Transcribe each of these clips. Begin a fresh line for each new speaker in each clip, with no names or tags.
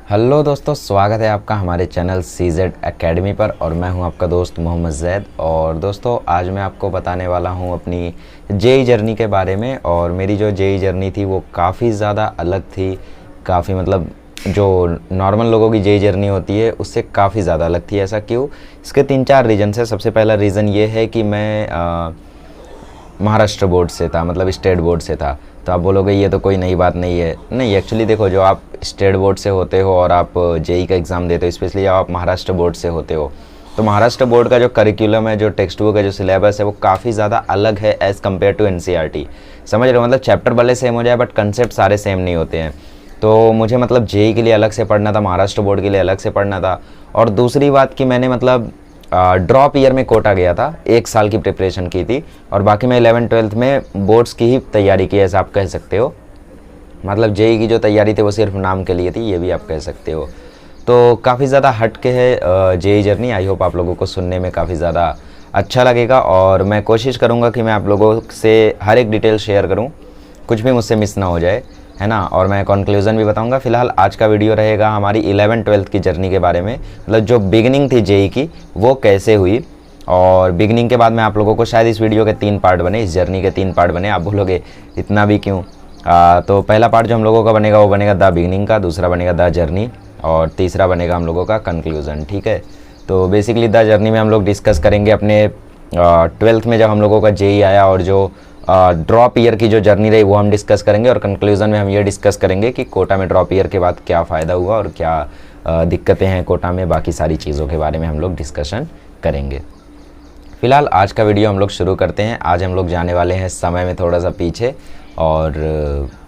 Hello दोस्तों, स्वागत है आपका हमारे चैनल सीजेड एकेडमी पर। और मैं हूं आपका दोस्त मोहम्मद जैद। और दोस्तों, आज मैं आपको बताने वाला हूं अपनी जेई जर्नी के बारे में। और मेरी जो जेई जर्नी थी वो काफ़ी ज़्यादा अलग थी। काफ़ी मतलब जो नॉर्मल लोगों की जेई जर्नी होती है उससे काफ़ी ज़्यादा अलग थी। ऐसा क्यों? इसके 3-4 रीज़न है। सबसे पहला रीज़न ये है कि मैं महाराष्ट्र बोर्ड से था, मतलब स्टेट बोर्ड से था। तो आप बोलोगे ये तो कोई नई बात नहीं है। नहीं, एक्चुअली देखो, जो आप स्टेट बोर्ड से होते हो और आप जेई का एग्ज़ाम देते हो, स्पेशली जब आप महाराष्ट्र बोर्ड से होते हो, तो महाराष्ट्र बोर्ड का जो करिकुलम है, जो टेक्स्ट बुक है, जो सिलेबस है, वो काफ़ी ज़्यादा अलग है एज़ कम्पेयर टू एनसीईआरटी। समझ रहे हो? मतलब चैप्टर भले सेम हो जाए बट कंसेप्ट सारे सेम नहीं होते हैं। तो मुझे मतलब जेई के लिए अलग से पढ़ना था, महाराष्ट्र बोर्ड के लिए अलग से पढ़ना था। और दूसरी बात कि मैंने मतलब ड्रॉप ईयर में कोटा गया था, 1 साल की प्रिपरेशन की थी। और बाकी मैं 11th-12th में बोर्ड्स की ही तैयारी की, ऐसा आप कह सकते हो। मतलब जेई की जो तैयारी थी वो सिर्फ नाम के लिए थी, ये भी आप कह सकते हो। तो काफ़ी ज़्यादा हट के है जेई जर्नी। आई होप आप लोगों को सुनने में काफ़ी ज़्यादा अच्छा लगेगा। और मैं कोशिश करूँगा कि मैं आप लोगों से हर एक डिटेल शेयर करूँ, कुछ भी मुझसे मिस ना हो जाए, है ना। और मैं कंक्लूज़न भी बताऊंगा। फिलहाल आज का वीडियो रहेगा हमारी 11th-12th की जर्नी के बारे में, मतलब जो बिगिनिंग थी जेई की वो कैसे हुई। और बिगिनिंग के बाद में आप लोगों को शायद इस वीडियो के 3 पार्ट बने, इस जर्नी के 3 पार्ट बने। आप बोलोगे इतना भी क्यों? तो पहला पार्ट जो हम लोगों का बनेगा वो बनेगा द बिगिनिंग का, दूसरा बनेगा द जर्नी, और तीसरा बनेगा हम लोगों का कंक्लूज़न। ठीक है। तो बेसिकली द जर्नी में हम लोग डिस्कस करेंगे अपने 12th में जब हम लोगों का जेई आया और जो ड्रॉप ईयर की जो जर्नी रही वो हम डिस्कस करेंगे। और कंक्लूज़न में हम ये डिस्कस करेंगे कि कोटा में ड्रॉप ईयर के बाद क्या फ़ायदा हुआ और क्या दिक्कतें हैं कोटा में। बाकी सारी चीज़ों के बारे में हम लोग डिस्कशन करेंगे। फ़िलहाल आज का वीडियो हम लोग शुरू करते हैं। आज हम लोग जाने वाले हैं समय में थोड़ा सा पीछे, और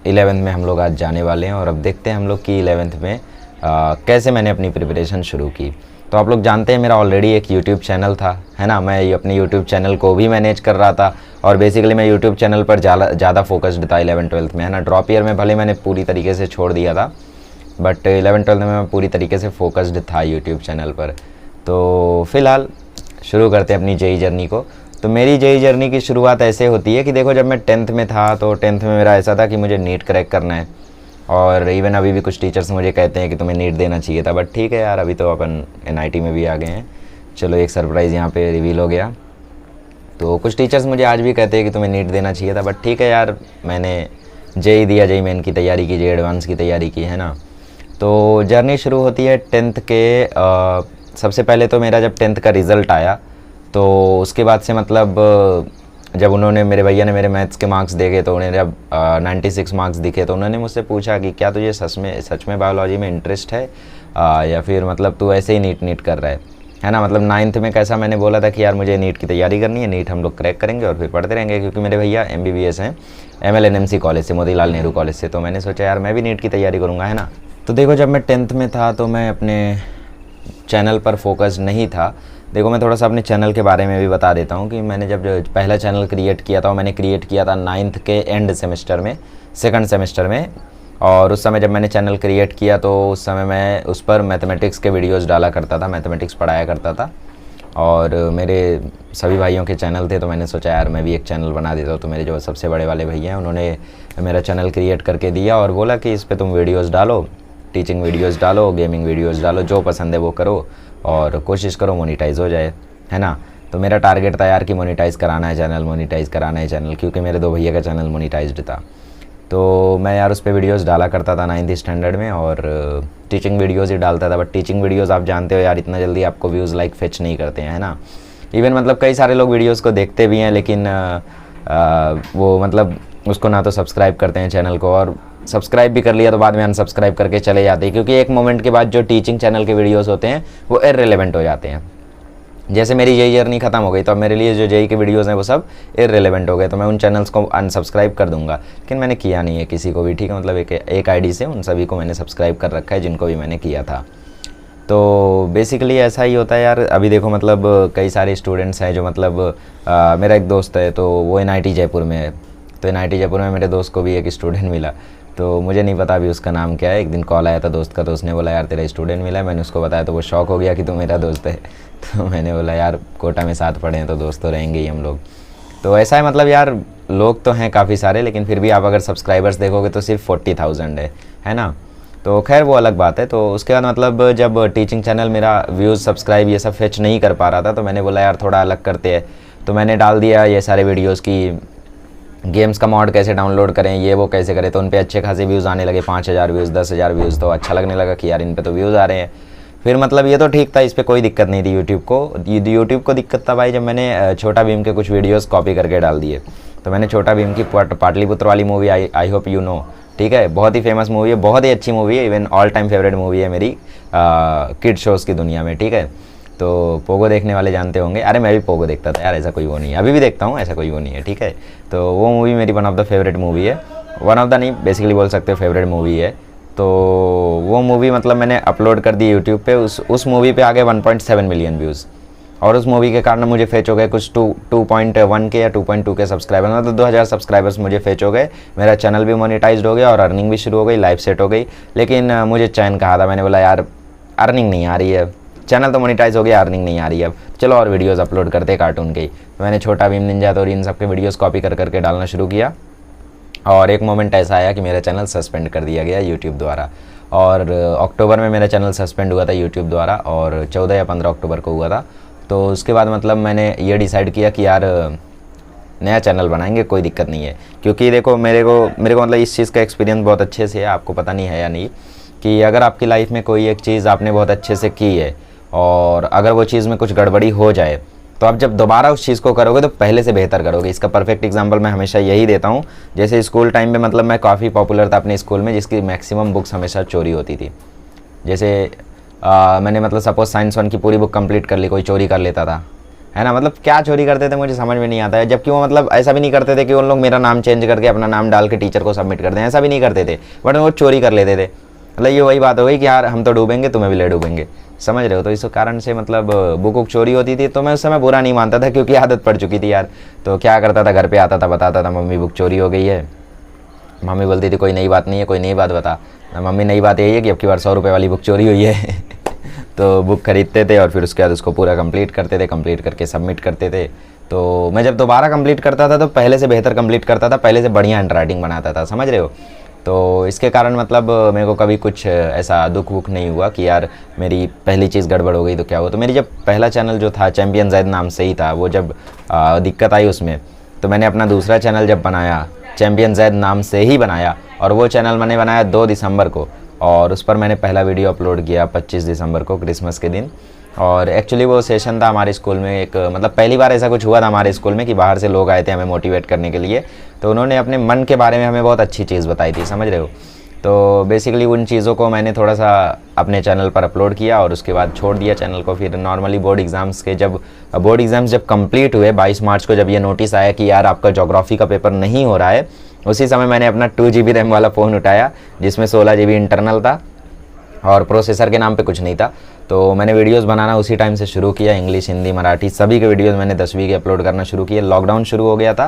11th में हम लोग आज जाने वाले हैं। और अब देखते हैं हम लोग कि 11th में कैसे मैंने अपनी प्रिपरेशन शुरू की। तो आप लोग जानते हैं मेरा ऑलरेडी एक यूट्यूब चैनल था, है ना। मैं अपने यूट्यूब चैनल को भी मैनेज कर रहा था। और बेसिकली मैं यूट्यूब चैनल पर ज़्यादा फोकस्ड था 11th-12th में, है ना। ड्रॉप ईयर में भले मैंने पूरी तरीके से छोड़ दिया था, बट 11th-12th में मैं पूरी तरीके से फोकस्ड था यूट्यूब चैनल पर। तो फिलहाल शुरू करते हैं अपनी जेई जर्नी को। तो मेरी जेई जर्नी की शुरुआत ऐसे होती है कि देखो, जब मैं 10th में था तो 10th में मेरा ऐसा था कि मुझे नीट क्रैक करना है। और इवन अभी भी कुछ टीचर्स मुझे कहते हैं कि तुम्हें नीट देना चाहिए था, बट ठीक है यार, अभी तो अपन एनआईटी में भी आ गए हैं। चलो, एक सरप्राइज़ यहाँ पे रिवील हो गया। तो कुछ टीचर्स मुझे आज भी कहते हैं कि तुम्हें नीट देना चाहिए था, बट ठीक है यार, मैंने जेई दिया, जेई मेन की तैयारी की, जेई एडवांस की तैयारी की, है ना। तो जर्नी शुरू होती है 10th के सबसे पहले तो मेरा जब 10th का रिज़ल्ट आया तो उसके बाद से मतलब जब उन्होंने, मेरे भैया ने मेरे मैथ्स के मार्क्स देखे तो उन्हें जब 96 मार्क्स दिखे तो उन्होंने मुझसे पूछा कि क्या तुझे सच में बायोलॉजी में इंटरेस्ट है, या फिर मतलब तू ऐसे ही नीट कर रहा है ना। मतलब 9th में कैसा मैंने बोला था कि यार मुझे नीट की तैयारी करनी है, नीट हम लोग क्रैक करेंगे और फिर पढ़ते रहेंगे, क्योंकि मेरे भैया MBBS हैं MLNMC कॉलेज से, मोतीलाल नेहरू कॉलेज से। तो मैंने सोचा यार मैं भी नीट की तैयारी करूँगा, है ना। तो देखो, जब मैं 10th में था तो मैं अपने चैनल पर फोकस नहीं था। देखो, मैं थोड़ा सा अपने चैनल के बारे में भी बता देता हूँ कि मैंने जब पहला चैनल क्रिएट किया था, मैंने क्रिएट किया था 9th के एंड सेमेस्टर में, सेकंड सेमेस्टर में। और उस समय जब मैंने चैनल क्रिएट किया तो उस समय मैं उस पर मैथमेटिक्स के वीडियोस डाला करता था, मैथमेटिक्स पढ़ाया करता था। और मेरे सभी भाइयों के चैनल थे तो मैंने सोचा यार मैं भी एक चैनल बना देता हूँ। तो मेरे जो सबसे बड़े वाले भैया हैं उन्होंने मेरा चैनल क्रिएट करके दिया और बोला कि इस पर तुम वीडियोज़ डालो, टीचिंग वीडियोज़ डालो, गेमिंग वीडियोज़ डालो, जो पसंद है वो करो और कोशिश करो मोनेटाइज़ हो जाए, है ना। तो मेरा टारगेट था यार कि मोनेटाइज़ कराना है चैनल, मोनेटाइज़ कराना है चैनल, क्योंकि मेरे 2 भैया का चैनल मोनेटाइज्ड था। तो मैं यार उस पर वीडियोज़ डाला करता था 9th स्टैंडर्ड में, और टीचिंग वीडियोज़ ही डालता था। बट टीचिंग वीडियोज़ आप जानते हो यार, इतना जल्दी आपको व्यूज़ लाइक फेच नहीं करते हैं, है ना। इवन मतलब कई सारे लोग वीडियोज़ को देखते भी हैं, लेकिन वो मतलब उसको ना तो सब्सक्राइब करते हैं चैनल को, और सब्सक्राइब भी कर लिया तो बाद में अनसब्सक्राइब करके चले जाते हैं, क्योंकि एक मोमेंट के बाद जो टीचिंग चैनल के वीडियोस होते हैं वो इररिलेवेंट हो जाते हैं। जैसे मेरी जेई जर्नी खत्म हो गई तो अब मेरे लिए जो जेई के वीडियोस हैं वो सब इररिलेवेंट हो गए, तो मैं उन चैनल्स को अनसब्सक्राइब कर दूंगा। लेकिन मैंने किया नहीं है किसी को भी, ठीक है। मतलब एक आईडी से उन सभी को मैंने सब्सक्राइब कर रखा है जिनको भी मैंने किया था। तो बेसिकली ऐसा ही होता है यार। अभी देखो, मतलब कई सारे स्टूडेंट्स हैं जो मतलब मेरा एक दोस्त है तो वो NIT जयपुर में है। तो NIT जयपुर में मेरे दोस्त को भी एक स्टूडेंट मिला, तो मुझे नहीं पता अभी उसका नाम क्या है। एक दिन कॉल आया था दोस्त का, तो उसने बोला यार तेरा स्टूडेंट मिला है। मैंने उसको बताया तो वो शॉक हो गया कि तू मेरा दोस्त है। तो मैंने बोला यार कोटा में साथ पढ़े हैं तो दोस्त तो रहेंगे ही हम लोग। तो ऐसा है, मतलब यार लोग तो हैं काफ़ी सारे, लेकिन फिर भी आप अगर सब्सक्राइबर्स देखोगे तो सिर्फ 40,000 है ना। तो खैर वो अलग बात है। तो उसके बाद मतलब जब टीचिंग चैनल मेरा व्यूज़ सब्सक्राइब ये सब फेच नहीं कर पा रहा था, तो मैंने बोला यार थोड़ा अलग करते हैं। तो मैंने डाल दिया ये सारे वीडियोज़ की गेम्स का मॉड कैसे डाउनलोड करें, ये वो कैसे करें। तो उन पे अच्छे खासे व्यूज़ आने लगे, 5000 व्यूज़, 10,000 व्यूज़। तो अच्छा लगने लगा कि यार इन पे तो व्यूज़ आ रहे हैं। फिर मतलब ये तो ठीक था, इस पर कोई दिक्कत नहीं थी यूट्यूब को दिक्कत था भाई जब मैंने छोटा भीम के कुछ वीडियोस कॉपी करके डाल दिए। तो मैंने छोटा भीम की पाटलिपुत्र वाली movie I hope you know, ठीक है, बहुत ही फेमस मूवी है, बहुत ही अच्छी मूवी है, even all time favourite movie है मेरी किड शोज़ की दुनिया में, ठीक है। तो पोगो देखने वाले जानते होंगे, अरे मैं भी पोगो देखता था यार, ऐसा कोई वो नहीं है, अभी भी देखता हूँ, ऐसा कोई वो नहीं है, ठीक है। तो वो मूवी मेरी one of the favourite movie है, वन ऑफ द नहीं बेसिकली बोल सकते हो फेवरेट मूवी है। तो वो मूवी मतलब मैंने अपलोड कर दी यूट्यूब पे, उस मूवी पे आ गए 1.7 मिलियन व्यूज़। और उस मूवी के कारण मुझे फेच हो गए कुछ 2.1 के या 2.2 के सब्सक्राइबर, मतलब 2000 सब्सक्राइबर्स मुझे फेच हो गए। मेरा चैनल भी मोनेटाइज्ड हो गया और अर्निंग भी शुरू हो गई, लाइव सेट हो गई। लेकिन मुझे चैन कहा था, मैंने बोला यार अर्निंग नहीं आ रही है, चैनल तो मोनेटाइज हो गया, अर्निंग नहीं आ रही है, अब चलो और वीडियोस अपलोड करते कार्टून के। तो मैंने छोटा भीम, निंजा तो इन सब के वीडियोस कॉपी कर करके डालना शुरू किया। और एक मोमेंट ऐसा आया कि मेरा चैनल सस्पेंड कर दिया गया यूट्यूब द्वारा। और अक्टूबर में मेरा चैनल सस्पेंड हुआ था यूट्यूब द्वारा, और 14 या 15 अक्टूबर को हुआ था। तो उसके बाद मतलब मैंने ये डिसाइड किया कि यार नया चैनल बनाएंगे, कोई दिक्कत नहीं है। क्योंकि देखो मेरे को मतलब इस चीज़ का एक्सपीरियंस बहुत अच्छे से है, आपको पता नहीं है या नहीं, कि अगर आपकी लाइफ में कोई एक चीज़ आपने बहुत अच्छे से की है और अगर वो चीज़ में कुछ गड़बड़ी हो जाए, तो आप जब दोबारा उस चीज़ को करोगे तो पहले से बेहतर करोगे। इसका परफेक्ट एग्जांपल मैं हमेशा यही देता हूँ। जैसे स्कूल टाइम में मतलब मैं काफ़ी पॉपुलर था अपने स्कूल में, जिसकी मैक्सिमम बुक्स हमेशा चोरी होती थी। जैसे मैंने मतलब सपोज साइंस 1 की पूरी बुक कंप्लीट कर ली, कोई चोरी कर लेता था, है ना। मतलब क्या चोरी करते थे मुझे समझ में नहीं आता है। जबकि वो मतलब ऐसा भी नहीं करते थे कि उन लोग मेरा नाम चेंज करके अपना नाम डाल के टीचर को सबमिट कर दें, ऐसा भी नहीं करते थे, बट वो चोरी कर लेते थे। मतलब ये वही बात हो गई कि यार हम तो डूबेंगे, तुम्हें भी ले डूबेंगे, समझ रहे हो। तो इस कारण से मतलब बुक चोरी होती थी, तो मैं उस समय बुरा नहीं मानता था क्योंकि आदत पड़ चुकी थी यार। तो क्या करता था, घर पे आता था, बताता था मम्मी बुक चोरी हो गई है। मम्मी बोलती थी कोई नई बात नहीं है, कोई नई बात बता। मम्मी नई बात यही है कि अब की बार 100 रुपये वाली बुक चोरी हुई है। तो बुक खरीदते थे और फिर उसके बाद उसको पूरा कंप्लीट करते थे, कंप्लीट करके सबमिट करते थे। तो मैं जब दोबारा कंप्लीट करता था तो पहले से बेहतर कंप्लीट करता था, पहले से बढ़िया हैंड राइटिंग बनाता था, समझ रहे हो। तो इसके कारण मतलब मेरे को कभी कुछ ऐसा दुख वुख नहीं हुआ कि यार मेरी पहली चीज़ गड़बड़ हो गई तो क्या हुआ। तो मेरी जब पहला चैनल जो था चैम्पियन जैद नाम से ही था, वो जब दिक्कत आई उसमें, तो मैंने अपना दूसरा चैनल जब बनाया चैम्पियन जैद नाम से ही बनाया, और वो चैनल मैंने बनाया 2 दिसंबर को, और उस पर मैंने पहला वीडियो अपलोड किया 25 दिसंबर को, क्रिसमस के दिन। और एक्चुअली वो सेशन था हमारे स्कूल में, एक मतलब पहली बार ऐसा कुछ हुआ था हमारे स्कूल में कि बाहर से लोग आए थे हमें मोटिवेट करने के लिए। तो उन्होंने अपने मन के बारे में हमें बहुत अच्छी चीज़ बताई थी, समझ रहे हो। तो बेसिकली उन चीज़ों को मैंने थोड़ा सा अपने चैनल पर अपलोड किया और उसके बाद छोड़ दिया चैनल को। फिर नॉर्मली बोर्ड एग्ज़ाम्स जब कंप्लीट हुए 22 मार्च को, जब ये नोटिस आया कि यार आपका ज्योग्राफी का पेपर नहीं हो रहा है, उसी समय मैंने अपना 2 GB रैम वाला फ़ोन उठाया जिसमें 16 GB इंटरनल था और प्रोसेसर के नाम पे कुछ नहीं था। तो मैंने वीडियोस बनाना उसी टाइम से शुरू किया, इंग्लिश, हिंदी, मराठी सभी के वीडियोस मैंने 10वीं के अपलोड करना शुरू किए। लॉकडाउन शुरू हो गया था,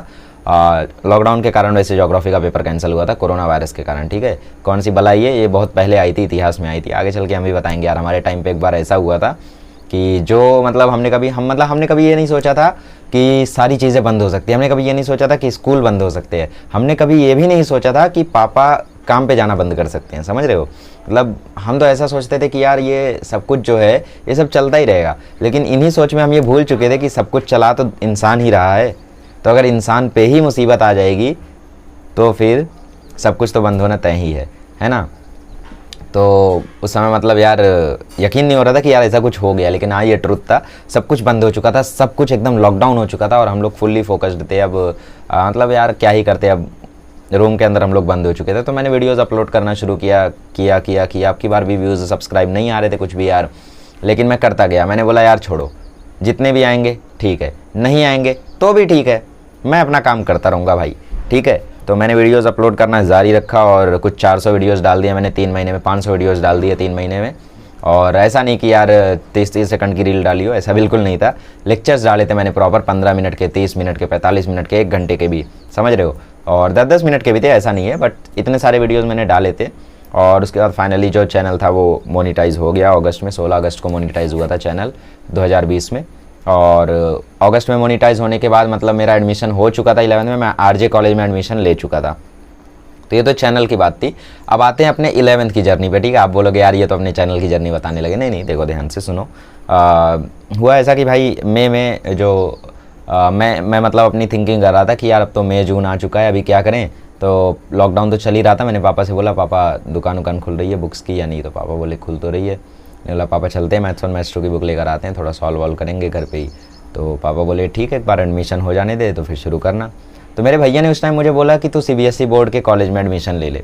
लॉकडाउन के कारण वैसे ज्योग्राफी का पेपर कैंसिल हुआ था कोरोना वायरस के कारण, ठीक है। कौन सी बलाई है, ये बहुत पहले आई थी, इतिहास में आई थी, आगे चल के हम भी बताएंगे। यार हमारे टाइम पर एक बार ऐसा हुआ था कि जो मतलब हमने कभी ये नहीं सोचा था कि सारी चीज़ें बंद हो सकती है, हमने कभी ये नहीं सोचा था कि स्कूल बंद हो सकते हैं, हमने कभी ये भी नहीं सोचा था कि पापा काम पे जाना बंद कर सकते हैं, समझ रहे हो। मतलब हम तो ऐसा सोचते थे कि यार ये सब कुछ जो है ये सब चलता ही रहेगा, लेकिन इन्हीं सोच में हम ये भूल चुके थे कि सब कुछ चला तो इंसान ही रहा है। तो अगर इंसान पे ही मुसीबत आ जाएगी तो फिर सब कुछ तो बंद होना तय ही है ना। तो उस समय मतलब यार यकीन नहीं हो रहा था कि यार ऐसा कुछ हो गया, लेकिन हाँ ये ट्रुथ था, सब कुछ बंद हो चुका था, सब कुछ एकदम लॉकडाउन हो चुका था और हम लोग फुल्ली फोकस्ड थे। अब मतलब यार क्या ही करते, अब रूम के अंदर हम लोग बंद हो चुके थे। तो मैंने वीडियोस अपलोड करना शुरू किया। अब की बार भी व्यूज़ सब्सक्राइब नहीं आ रहे थे कुछ भी यार, लेकिन मैं करता गया। मैंने बोला यार छोड़ो, जितने भी आएंगे ठीक है, नहीं आएंगे तो भी ठीक है, मैं अपना काम करता रहूँगा भाई, ठीक है। तो मैंने वीडियोस अपलोड करना जारी रखा और कुछ 400 वीडियोस डाल दिए मैंने 3 महीने में, 500 वीडियोस डाल दिए 3 महीने में। और ऐसा नहीं कि यार 30-30 सेकंड की रील डाली हो, ऐसा बिल्कुल नहीं था। लेक्चर्स डाले थे मैंने प्रॉपर 15 मिनट के, 30 मिनट के, 45 मिनट के, 1 घंटे के भी, समझ रहे हो, और 10-10 मिनट के भी थे, ऐसा नहीं है, बट इतने सारे वीडियोस मैंने डाले थे। और उसके बाद फाइनली जो चैनल था वो मोनीटाइज़ हो गया अगस्त में, 16 अगस्त को मोनीटाइज़ हुआ था चैनल 2020 में। और अगस्त में मोनीटाइज़ होने के बाद मतलब मेरा एडमिशन हो चुका था 11th में, मैं आरजे कॉलेज में एडमिशन ले चुका था। तो ये तो चैनल की बात थी। अब आते हैं अपने 11th की जर्नी पे, ठीक है। आप बोलोगे यार ये तो अपने चैनल की जर्नी बताने लगे। नहीं नहीं, देखो ध्यान से सुनो। हुआ ऐसा कि भाई मई में जो मैं मतलब अपनी थिंकिंग कर रहा था कि यार अब तो मई जून आ चुका है, अभी क्या करें। तो लॉकडाउन तो चल ही रहा था। मैंने पापा से बोला पापा दुकान उकान खुल रही है बुक्स की या नहीं, तो पापा बोले खुल तो रही है। मैंने बोला पापा चलते हैं मैथ्स 1 मैथ्स 2 की बुक लेकर आते हैं, थोड़ा सॉल्व वॉल्व करेंगे घर पे ही। तो पापा बोले ठीक है, एक बार एडमिशन हो जाने दे तो फिर शुरू करना। तो मेरे भैया ने उस टाइम मुझे बोला कि तू CBSE बोर्ड के कॉलेज में एडमिशन ले ले,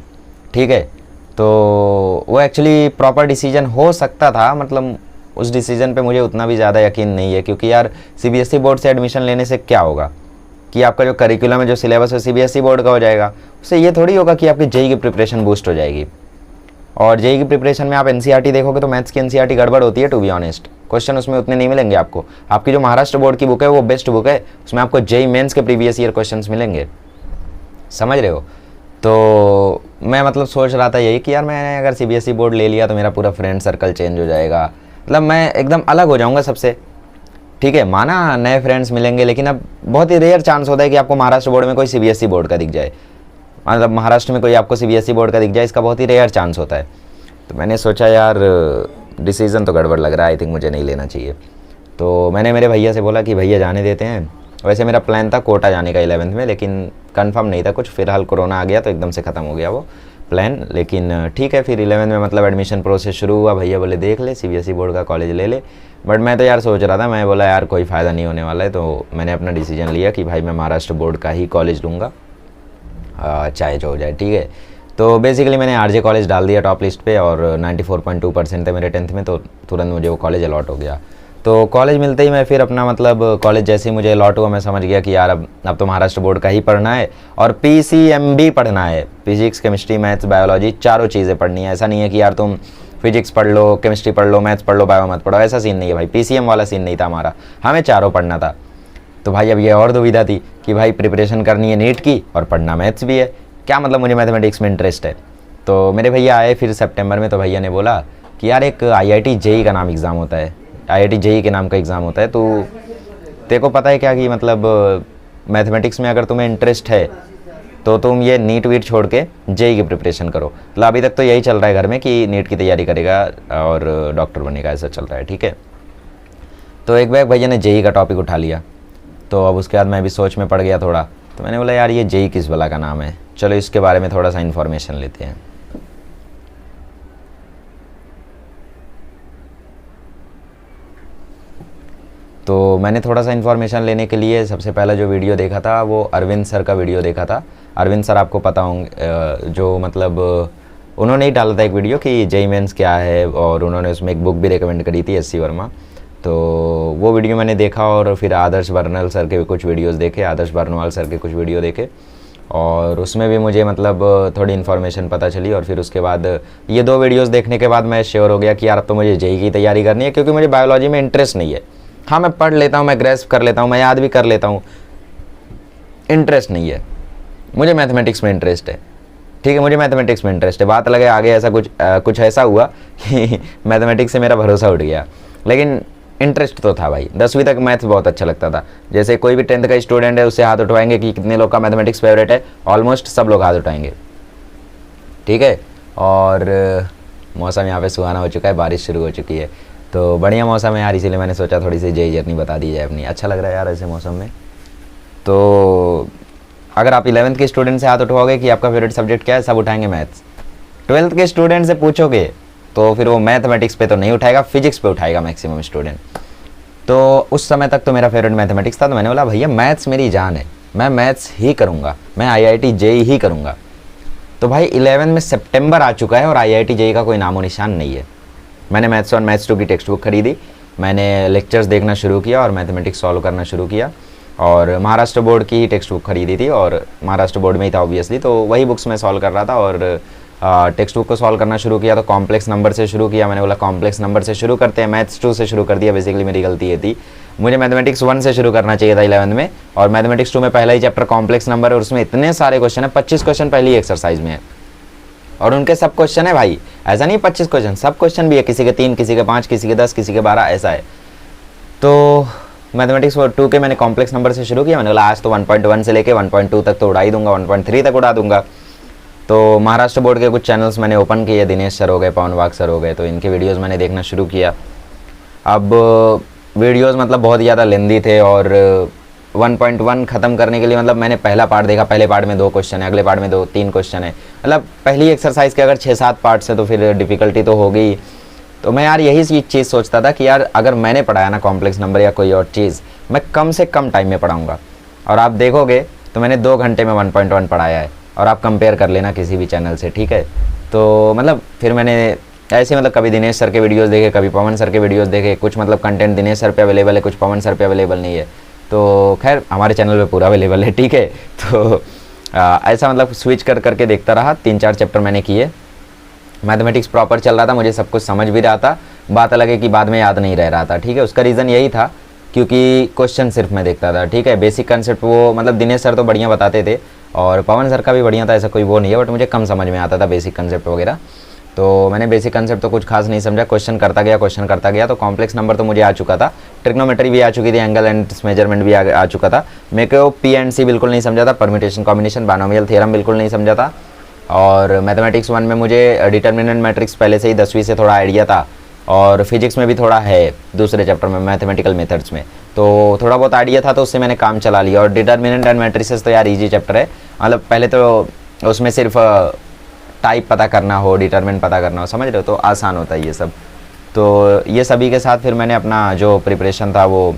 ठीक है। तो वो एक्चुअली प्रॉपर डिसीजन हो सकता था, मतलब उस डिसीजन पे मुझे उतना भी ज़्यादा यकीन नहीं है, क्योंकि यार CBSE बोर्ड से एडमिशन लेने से क्या होगा कि आपका जो करिकुलम है, जो सिलेबस है CBSE बोर्ड का हो जाएगा। उससे ये थोड़ी होगा कि आपकी जेई की प्रिपरेशन बूस्ट हो जाएगी। और जेई की प्रिपरेशन में आप NCERT देखोगे तो मैथ्स की NCERT गड़बड़ होती है, टू बी ऑनेस्ट। क्वेश्चन उसमें उतने नहीं मिलेंगे आपको। आपकी जो महाराष्ट्र बोर्ड की बुक है वो बेस्ट बुक है, उसमें आपको जेई मेंस के प्रीवियस ईयर क्वेश्चंस मिलेंगे, समझ रहे हो। तो मैं मतलब सोच रहा था यही कि यार मैंने अगर CBSE बोर्ड ले लिया तो मेरा पूरा फ्रेंड सर्कल चेंज हो जाएगा, मतलब मैं एकदम अलग हो जाऊंगा सबसे, ठीक है। माना नए फ्रेंड्स मिलेंगे, लेकिन अब बहुत ही रेयर चांस होता है कि आपको महाराष्ट्र बोर्ड में कोई CBSE बोर्ड का दिख जाए, मतलब महाराष्ट्र में कोई आपको CBSE बोर्ड का दिख जाए, इसका बहुत ही रेयर चांस होता है। तो मैंने सोचा यार डिसीज़न तो गड़बड़ लग रहा है, आई थिंक मुझे नहीं लेना चाहिए। तो मैंने मेरे भैया से बोला कि भैया जाने देते हैं। वैसे मेरा प्लान था कोटा जाने का 11th में, लेकिन कंफर्म नहीं था कुछ, फिलहाल कोरोना आ गया तो एकदम से ख़त्म हो गया वो प्लान। लेकिन ठीक है, फिर 11th में मतलब एडमिशन प्रोसेस शुरू हुआ। भैया बोले देख ले CBSE बोर्ड का कॉलेज ले ले, बट मैं तो यार सोच रहा था, मैं बोला यार कोई फ़ायदा नहीं होने वाला है। तो मैंने अपना डिसीजन लिया कि भाई मैं महाराष्ट्र बोर्ड का ही कॉलेज लूँगा, चाहे जो हो जाए, ठीक है। तो बेसिकली मैंने RJ कॉलेज डाल दिया टॉप लिस्ट पे, और 94.2% थे मेरे 10th में, तो तुरंत मुझे वो कॉलेज अलॉट हो गया। तो कॉलेज मिलते ही मैं फिर अपना मतलब कॉलेज जैसे ही मुझे अलॉट हुआ, मैं समझ गया कि यार अब तो महाराष्ट्र बोर्ड का ही पढ़ना है, और PCM पढ़ना है। फिजिक्स केमिस्ट्री मैथ्स बायोलॉजी चारों चीज़ें पढ़नी है। ऐसा नहीं है कि यार तुम फिजिक्स पढ़ लो, केमिस्ट्री पढ़ लो, मैथ्स पढ़ लो, बायो मत पढ़ो, ऐसा सीन नहीं है भाई। PCM वाला सीन नहीं था हमारा, हमें चारों पढ़ना था। तो भाई अब ये और दुविधा थी कि भाई प्रिपरेशन करनी है नीट की और पढ़ना मैथ्स भी है, क्या मतलब मुझे मैथमेटिक्स में इंटरेस्ट है। तो मेरे भैया आए फिर सितंबर में, तो भैया ने बोला कि यार एक IIT JEE का नाम एग्ज़ाम होता है, IIT JEE के नाम का एग्ज़ाम होता है, तो तेरे को पता है क्या कि मतलब मैथमेटिक्स में अगर तुम्हें इंटरेस्ट है तो तुम ये नीट वीट छोड़ के JEE की प्रिपरेशन करो। मतलब अभी तक तो यही चल रहा है घर में कि नीट की तैयारी करेगा और डॉक्टर बनेगा, ऐसा चल रहा है, ठीक है। तो एक बार भैया ने JEE का टॉपिक उठा लिया, तो अब उसके बाद मैं भी सोच में पड़ गया थोड़ा। तो मैंने बोला यार ये JEE किस भला का नाम है, चलो इसके बारे में थोड़ा सा इन्फॉर्मेशन लेते हैं। तो मैंने थोड़ा सा इन्फॉर्मेशन लेने के लिए सबसे पहला जो वीडियो देखा था वो अरविंद सर का वीडियो देखा था। अरविंद सर आपको पता होंगे, जो मतलब उन्होंने ही डाला था एक वीडियो कि JEE मेंस क्या है, और उन्होंने उसमें एक बुक भी रिकमेंड करी थी SC वर्मा। तो वो वीडियो मैंने देखा, और फिर आदर्श बर्नवाल सर के भी कुछ वीडियोस देखे, आदर्श बर्नवाल सर के कुछ वीडियो देखे, और उसमें भी मुझे मतलब थोड़ी इन्फॉर्मेशन पता चली। और फिर उसके बाद ये 2 वीडियोस देखने के बाद मैं श्योर हो गया कि यार अब तो मुझे JEE की तैयारी करनी है, क्योंकि मुझे बायोलॉजी में इंटरेस्ट नहीं है। हाँ मैं पढ़ लेता हूँ, मैं ग्रेस्प कर लेता हूँ, मैं याद भी कर लेता हूँ, इंटरेस्ट नहीं है मुझे। मैथमेटिक्स में इंटरेस्ट है, ठीक है, मुझे मैथमेटिक्स में इंटरेस्ट है। बात लगे आगे ऐसा कुछ ऐसा हुआ कि मैथमेटिक्स से मेरा भरोसा उठ गया, लेकिन इंटरेस्ट तो था भाई। 10वीं तक मैथ्स बहुत अच्छा लगता था। जैसे कोई भी 10th का स्टूडेंट है उससे हाथ उठवाएंगे कि कितने लोग का मैथमेटिक्स फेवरेट है, ऑलमोस्ट सब लोग हाथ उठाएंगे, ठीक है। और मौसम यहाँ पे सुहाना हो चुका है, बारिश शुरू हो चुकी है, तो बढ़िया मौसम है यार, इसीलिए मैंने सोचा थोड़ी सी JEE जर्नी बता दी जाए अपनी। अच्छा लग रहा है यार ऐसे मौसम में। तो अगर आप 11th के स्टूडेंट से हाथ उठवाओगे कि आपका फेवरेट सब्जेक्ट क्या है, सब उठाएंगे मैथ्स। 12th के स्टूडेंट से पूछोगे तो फिर वो मैथमेटिक्स पे तो नहीं उठाएगा, फिजिक्स पे उठाएगा मैक्सिमम स्टूडेंट। तो उस समय तक तो मेरा फेवरेट मैथमेटिक्स था, तो मैंने बोला भैया मैथ्स मेरी जान है, मैं मैथ्स ही करूँगा, मैं IIT JEE ही करूँगा। तो भाई 11 में सितंबर आ चुका है और IIT JEE का कोई नामो निशान नहीं है। मैंने मैथ्स 1 मैथ्स 2 की टेक्स्ट बुक खरीदी, मैंने लेक्चर्स देखना शुरू किया और मैथमेटिक्स सॉल्व करना शुरू किया, और महाराष्ट्र बोर्ड की ही टेक्स्ट बुक खरीदी थी, और महाराष्ट्र बोर्ड में ही था ऑब्वियसली, तो वही बुक्स मैं सॉल्व कर रहा था। और टेक्स्ट बुक को सॉल्व करना शुरू किया तो कॉम्प्लेक्स नंबर से शुरू किया। मैंने बोला कॉम्प्लेक्स नंबर से शुरू करते हैं, मैथ्स 2 से शुरू कर दिया। बेसिकली मेरी गलती ये थी, मुझे मैथमेटिक्स 1 से शुरू करना चाहिए था 11 में, और मैथमेटिक्स 2 में पहला ही चैप्टर कॉम्प्लेक्स नंबर है, और उसमें इतने सारे क्वेश्चन है, 25 क्वेश्चन पहली एक्सरसाइज में है, और उनके सब क्वेश्चन है भाई, ऐसा नहीं 25 क्वेश्चन, सब क्वेश्चन भी है, किसी के 3, किसी के 5, किसी के 10, किसी के 12, ऐसा है। तो मैथमेटिक्स 2 के मैंने कॉम्प्लेक्स नंबर से शुरू किया। मैंने बोला आज तो 1.1 से लेके 1.2 तक तो उड़ा ही दूंगा, 1.3 तक उड़ा दूंगा। तो महाराष्ट्र बोर्ड के कुछ चैनल्स मैंने ओपन किए, दिनेश सर हो गए, पवन वाघ सर हो गए, तो इनके वीडियोस मैंने देखना शुरू किया। अब वीडियोस मतलब बहुत ज़्यादा लेंदी थे और 1.1 ख़त्म करने के लिए मतलब मैंने पहला पार्ट देखा, पहले पार्ट में 2 क्वेश्चन है, अगले पार्ट में 2-3 क्वेश्चन है, मतलब पहली एक्सरसाइज के अगर 6-7 पार्ट्स है तो फिर डिफ़िकल्टी तो हो गई। तो मैं यार यही चीज़ सोचता था कि यार अगर मैंने पढ़ाया ना कॉम्प्लेक्स नंबर या कोई और चीज़, मैं कम से कम टाइम में पढ़ाऊँगा। और आप देखोगे तो मैंने 2 घंटे में 1.1 पढ़ाया है, और आप कंपेयर कर लेना किसी भी चैनल से, ठीक है। तो मतलब फिर मैंने ऐसे मतलब कभी दिनेश सर के वीडियोस देखे, कभी पवन सर के वीडियोस देखे, कुछ मतलब कंटेंट दिनेश सर पे अवेलेबल है, कुछ पवन सर पे अवेलेबल नहीं है, तो खैर हमारे चैनल पे पूरा अवेलेबल है, ठीक है। तो ऐसा मतलब स्विच कर करके देखता रहा। 3-4 चैप्टर मैंने किए, मैथमेटिक्स प्रॉपर चल रहा था, मुझे सब कुछ समझ भी रहा था, बात अलग है कि बाद में याद नहीं रह रहा था, ठीक है। उसका रीज़न यही था क्योंकि क्वेश्चन सिर्फ मैं देखता था, ठीक है। बेसिक कंसेप्ट वो मतलब दिनेश सर तो बढ़िया बताते थे और पवन सर का भी बढ़िया था, ऐसा कोई वो नहीं है, बट मुझे कम समझ में आता था बेसिक कंसेप्ट वगैरह। तो मैंने बेसिक कंसेप्ट तो कुछ खास नहीं समझा, क्वेश्चन करता गया। तो कॉम्प्लेक्स नंबर तो मुझे आ चुका था, ट्रिग्नोमेट्री भी आ चुकी थी, एंगल एंड मेजरमेंट भी आ चुका था। मेरे को पी एंड सी बिल्कुल नहीं समझा था, परम्यूटेशन कॉम्बिनेशन बायनोमियल थ्योरम बिल्कुल नहीं समझा था। और मैथमेटिक्स 1 में मुझे डिटर्मिनेंट मैट्रिक्स पहले से ही 10वीं से थोड़ा आइडिया था, और फिजिक्स में भी थोड़ा है दूसरे चैप्टर में, मैथमेटिकल मेथड्स में तो थोड़ा बहुत आइडिया था, तो उससे मैंने काम चला लिया। और डिटर्मिनेंट एंड मैट्रिसेस तो यार इजी चैप्टर है, मतलब पहले तो उसमें सिर्फ टाइप पता करना हो, डिटरमिनेंट पता करना हो, समझ रहे हो, तो आसान होता है ये सब। तो ये सभी के साथ फिर मैंने अपना जो प्रिपरेशन था वो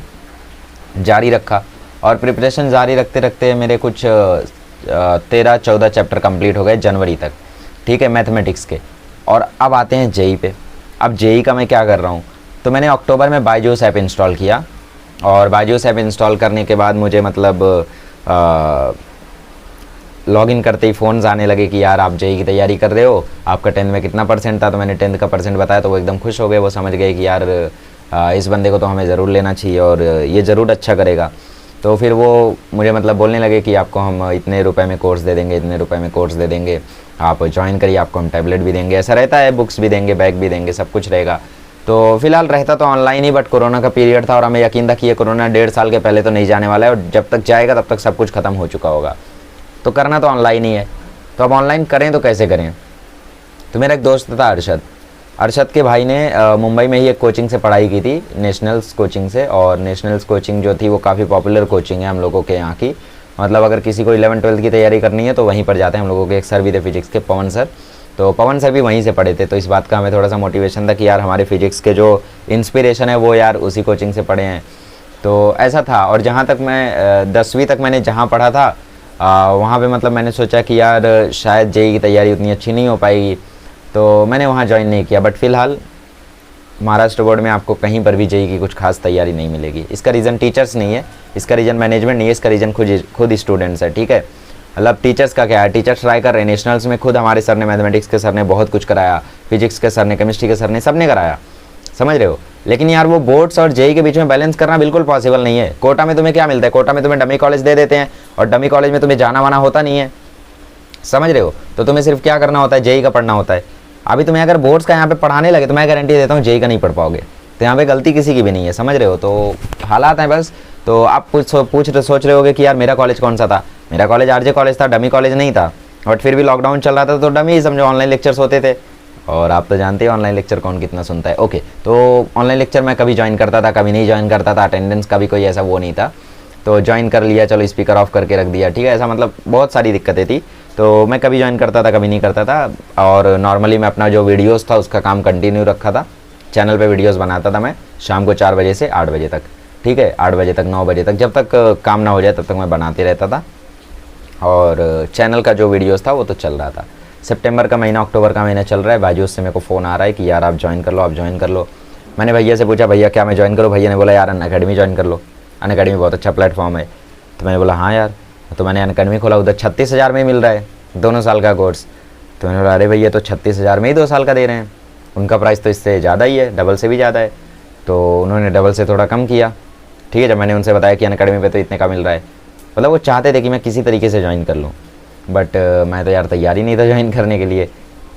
जारी रखा, और प्रिपरेशन जारी रखते रखते मेरे कुछ 13-14 चैप्टर कंप्लीट हो गए जनवरी तक, ठीक है, मैथमेटिक्स के। और अब आते हैं जेई पे। अब जेई का मैं क्या कर रहा हूँ, तो मैंने अक्टूबर में बायजूस ऐप इंस्टॉल किया, और बायजूस ऐप इंस्टॉल करने के बाद मुझे मतलब लॉगिन करते ही फ़ोन्स आने लगे कि यार आप जेई की तैयारी कर रहे हो, आपका 10th में कितना परसेंट था। तो मैंने 10th का परसेंट बताया, तो वो एकदम खुश हो गए, वो समझ गए कि यार इस बंदे को तो हमें ज़रूर लेना चाहिए और ये ज़रूर अच्छा करेगा। तो फिर वो मुझे मतलब बोलने लगे कि आपको हम इतने रुपए में कोर्स दे देंगे, इतने रुपए में कोर्स दे देंगे, आप ज्वाइन करिए, आपको हम टैबलेट भी देंगे, ऐसा रहता है, बुक्स भी देंगे, बैग भी देंगे, सब कुछ रहेगा। तो फिलहाल रहता तो ऑनलाइन ही, बट कोरोना का पीरियड था और हमें यकीन था कि ये कोरोना 1.5 साल के पहले तो नहीं जाने वाला है, और जब तक जाएगा तब तक सब कुछ ख़त्म हो चुका होगा, तो करना तो ऑनलाइन ही है। तो अब ऑनलाइन करें तो कैसे करें। तो मेरा एक दोस्त था अरशद के भाई ने मुंबई में ही एक कोचिंग से पढ़ाई की थी, नेशनल्स कोचिंग से, और नेशनल्स कोचिंग जो थी वो काफ़ी पॉपुलर कोचिंग है हम लोगों के यहाँ की, मतलब अगर किसी को 11-12 की तैयारी करनी है तो वहीं पर जाते हैं। हम लोगों के एक सर भी थे फिजिक्स के, पवन सर, तो पवन सर भी वहीं से पढ़े थे, तो इस बात का हमें थोड़ा सा मोटिवेशन था कि यार हमारे फिजिक्स के जो इंस्पिरेशन है वो यार उसी कोचिंग से पढ़े हैं। तो ऐसा था। और जहाँ तक मैं 10वीं तक मैंने जहाँ पढ़ा था वहाँ पे मतलब मैंने सोचा कि यार शायद जेई की तैयारी उतनी अच्छी नहीं हो पाएगी, तो मैंने वहाँ ज्वाइन नहीं किया। बट फिलहाल महाराष्ट्र बोर्ड में आपको कहीं पर भी जेई की कुछ खास तैयारी नहीं मिलेगी। इसका रीज़न टीचर्स नहीं है, इसका रीज़न मैनेजमेंट नहीं है, इसका रीज़न खुद स्टूडेंट्स है, ठीक है। मतलब टीचर्स का क्या है, टीचर्स ट्राई कर रहे हैं। नेशनल्स में खुद हमारे सर ने, मैथमेटिक्स के सर ने बहुत कुछ कराया, फिजिक्स के सर ने, केमिस्ट्री के सर ने, सब ने कराया, समझ रहे हो। लेकिन यार वो बोर्ड्स और जेई के बीच में बैलेंस करना बिल्कुल पॉसिबल नहीं है। कोटा में तुम्हें क्या मिलता है, कोटा में तुम्हें डमी कॉलेज दे देते हैं, और डमी कॉलेज में तुम्हें जाना वाना होता नहीं है, समझ रहे हो। तो तुम्हें सिर्फ क्या करना होता है, जेई का पढ़ना होता है। अभी तुम्हें अगर बोर्ड्स का यहाँ पे पढ़ाने लगे तो मैं गारंटी देता हूँ जेई का नहीं पढ़ पाओगे, तो यहाँ पे गलती किसी की भी नहीं है, समझ रहे हो। तो हालात हैं बस। तो आप सोच रहे होगे कि यार मेरा कॉलेज कौन सा था, मेरा कॉलेज आरजे कॉलेज था, डमी कॉलेज नहीं था, बट फिर भी लॉकडाउन चल रहा था तो डमी ही समझो, ऑनलाइन लेक्चर्स होते थे, और आप तो जानते हैं ऑनलाइन लेक्चर कौन कितना सुनता है। ओके, तो ऑनलाइन लेक्चर मैं कभी ज्वाइन करता था, कभी नहीं ज्वाइन करता था, अटेंडेंस का भी कोई ऐसा वो नहीं था, तो ज्वाइन कर लिया, चलो स्पीकर ऑफ करके रख दिया, ठीक है, ऐसा मतलब बहुत सारी दिक्कतें थी। तो मैं कभी ज्वाइन करता था, कभी नहीं करता था। और नॉर्मली मैं अपना जो वीडियोस था उसका काम कंटिन्यू रखा था, चैनल पे वीडियोस बनाता था मैं शाम को 4 बजे से 8 बजे तक, ठीक है, 8 बजे तक 9 बजे तक, जब तक काम ना हो जाए तब तक मैं बनाते रहता था। और चैनल का जो वीडियोस था वो तो चल रहा था। सितंबर का महीना, अक्टूबर का महीना चल रहा है, बाजूस से मेरे को फ़ोन आ रहा है कि यार आप ज्वाइन कर लो, आप ज्वाइन कर लो। मैंने भैया से पूछा, भैया क्या मैं ज्वाइन करूँ। भैया ने बोला यार अनअकैडमी ज्वाइन कर लो, अनअकैडमी बहुत अच्छा प्लेटफॉर्म है। तो मैंने बोला हाँ यार, तो मैंने अनअकैडमी खोला, उधर 36,000 में मिल रहा है दोनों साल का कोर्स। तो मैंने बोला अरे भैया तो 36,000 में ही 2 साल का दे रहे हैं, उनका प्राइस तो इससे ज़्यादा ही है, डबल से भी ज़्यादा है। तो उन्होंने डबल से थोड़ा कम किया, ठीक है। जब मैंने उनसे बताया कि अनअकैडमी पे तो इतने का मिल रहा है, मतलब वो चाहते थे कि मैं किसी तरीके से ज्वाइन कर लूँ, बट मैं तो यार तैयार ही नहीं था ज्वाइन करने के लिए।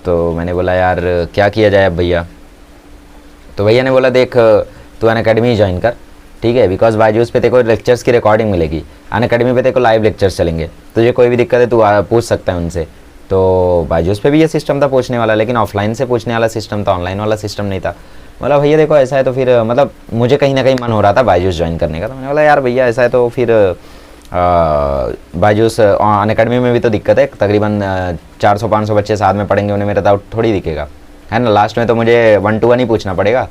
तो मैंने बोला यार क्या किया जाए अब भैया। तो भैया ने बोला देख तू अनअकैडमी ज्वाइन कर, ठीक है, बिकॉज बायजूस पे तेरे को लेक्चर्स की रिकॉर्डिंग मिलेगी, अनअकैडमी पे तेरे को लाइव लेक्चर्स चलेंगे, तुझे कोई भी दिक्कत है तू पूछ सकता है उनसे। तो बायजूस पे भी ये सिस्टम था पूछने वाला, लेकिन ऑफलाइन से पूछने वाला सिस्टम था, ऑनलाइन वाला सिस्टम नहीं था। बोला भैया देखो ऐसा है तो फिर मतलब मुझे कहीं ना कहीं मन हो रहा था बायजूस ज्वाइन करने का। तो मैंने बोला यार भैया ऐसा है तो फिर बायजूस अनअकैडमी में भी तो दिक्कत है, तकरीबन 400-500 बच्चे साथ में पढ़ेंगे, उन्हें मेरा डाउट थोड़ी दिखेगा, है ना। लास्ट में तो मुझे 1 to 1 ही पूछना पड़ेगा।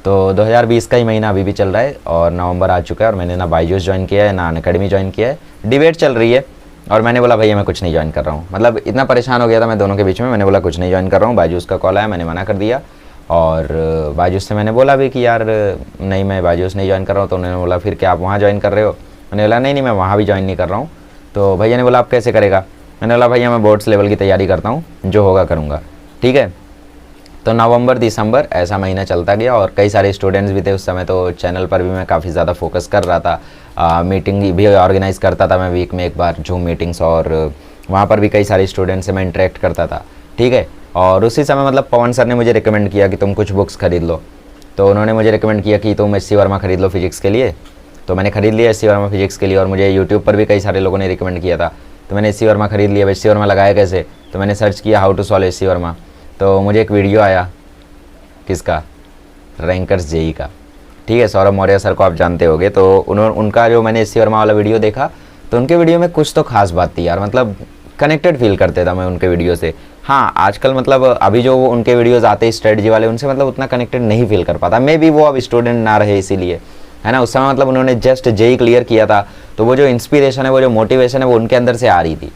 तो 2020 का ही महीना अभी भी चल रहा है और नवंबर आ चुका है और मैंने ना बायजूस ज्वाइन किया है ना अनअकैडमी ज्वाइन किया है, डिबेट चल रही है। और मैंने बोला भैया मैं कुछ नहीं ज्वाइन कर रहा हूँ, मतलब इतना परेशान हो गया था मैं दोनों के बीच में। मैंने बोला कुछ नहीं ज्वाइन कर रहा हूँ। बायजूस का कॉल आया, मैंने मना कर दिया। और बायजूस से मैंने बोला भी कि यार नहीं मैं बायजूस नहीं ज्वाइन कर रहा हूँ। तो उन्होंने बोला फिर क्या आप वहाँ ज्वाइन कर रहे हो? मैंने बोला नहीं मैं वहाँ भी ज्वाइन नहीं कर रहा हूँ। तो भैया ने बोला आप कैसे करेगा? मैंने बोला भैया मैं बोर्ड्स लेवल की तैयारी करता हूँ, जो होगा करूँगा, ठीक है। तो नवंबर दिसंबर ऐसा महीना चलता गया और कई सारे स्टूडेंट्स भी थे उस समय। तो चैनल पर भी मैं काफ़ी ज़्यादा फोकस कर रहा था, मीटिंग भी ऑर्गेनाइज़ करता था मैं वीक में एक बार, जूम मीटिंग्स, और वहाँ पर भी कई सारे स्टूडेंट्स से मैं इंटरेक्ट करता था, ठीक है। और उसी समय मतलब पवन सर ने मुझे रिकमेंड किया कि तुम कुछ बुक्स खरीद लो। तो उन्होंने मुझे रिकमेंड किया कि तुम एस.सी. वर्मा खरीद लो फिजिक्स के लिए। तो मैंने खरीद लिया एस.सी. वर्मा फिजिक्स के लिए। और मुझे यूट्यूब पर भी कई सारे लोगों ने रिकमेंड किया था, तो मैंने एस.सी. वर्मा खरीद लिया। एस.सी. वर्मा लगाया कैसे? तो मैंने सर्च किया how to solve SC. Verma. तो मुझे एक वीडियो आया, किसका? रैंकर्स जेई का, ठीक है। सौरभ मौर्य सर को आप जानते होंगे। तो उनका जो मैंने एस.सी. वर्मा वाला वीडियो देखा तो उनके वीडियो में कुछ तो खास बात थी यार, मतलब कनेक्टेड फील करते था मैं उनके वीडियो से। हाँ आजकल मतलब अभी जो उनके वीडियोज़ आते हैं स्ट्रेटजी वाले, उनसे मतलब उतना कनेक्टेड नहीं फील कर पाता। मे बी वो अब स्टूडेंट ना रहे इसीलिए, है ना। उस समय मतलब उन्होंने जस्ट जेई क्लियर किया था, तो वो जो इंस्पिरेशन है, वो जो मोटिवेशन है, वो उनके अंदर से आ रही थी,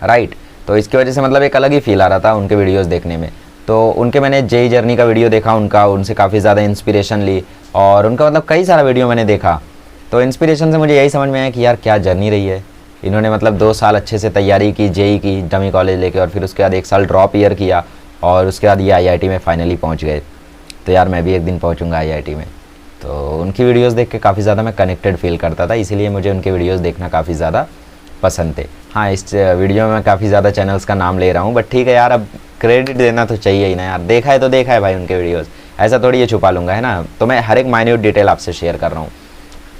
राइट। तो इसकी वजह से मतलब एक अलग ही फील आ रहा था उनके वीडियोज़ देखने में। तो उनके मैंने जेई जर्नी का वीडियो देखा उनका, उनसे काफ़ी ज़्यादा इंस्पिरेशन ली और उनका मतलब कई सारा वीडियो मैंने देखा। तो इंस्पिरेशन से मुझे यही समझ में आया कि यार क्या जर्नी रही है। इन्होंने मतलब 2 साल अच्छे से तैयारी की जेई की, डमी कॉलेज लेके, और फिर उसके बाद 1 साल ड्रॉप ईयर किया और उसके बाद ये आईआईटी में फाइनली पहुंच गए। तो यार मैं भी एक दिन पहुंचूंगा आईआईटी में। तो उनकी वीडियोस देख के काफ़ी ज़्यादा मैं कनेक्टेड फील करता था, इसीलिए मुझे उनके वीडियोस देखना काफ़ी ज़्यादा पसंद थे। हाँ इस वीडियो में मैं काफ़ी ज़्यादा चैनल्स का नाम ले रहा हूँ, बट ठीक है यार, अब क्रेडिट देना तो चाहिए ही ना यार। देखा है तो देखा है भाई उनके वीडियोज़, ऐसा थोड़ी ये छुपा लूँगा, है ना। तो मैं हर एक माइन्यूट डिटेल आपसे शेयर कर रहा हूँ।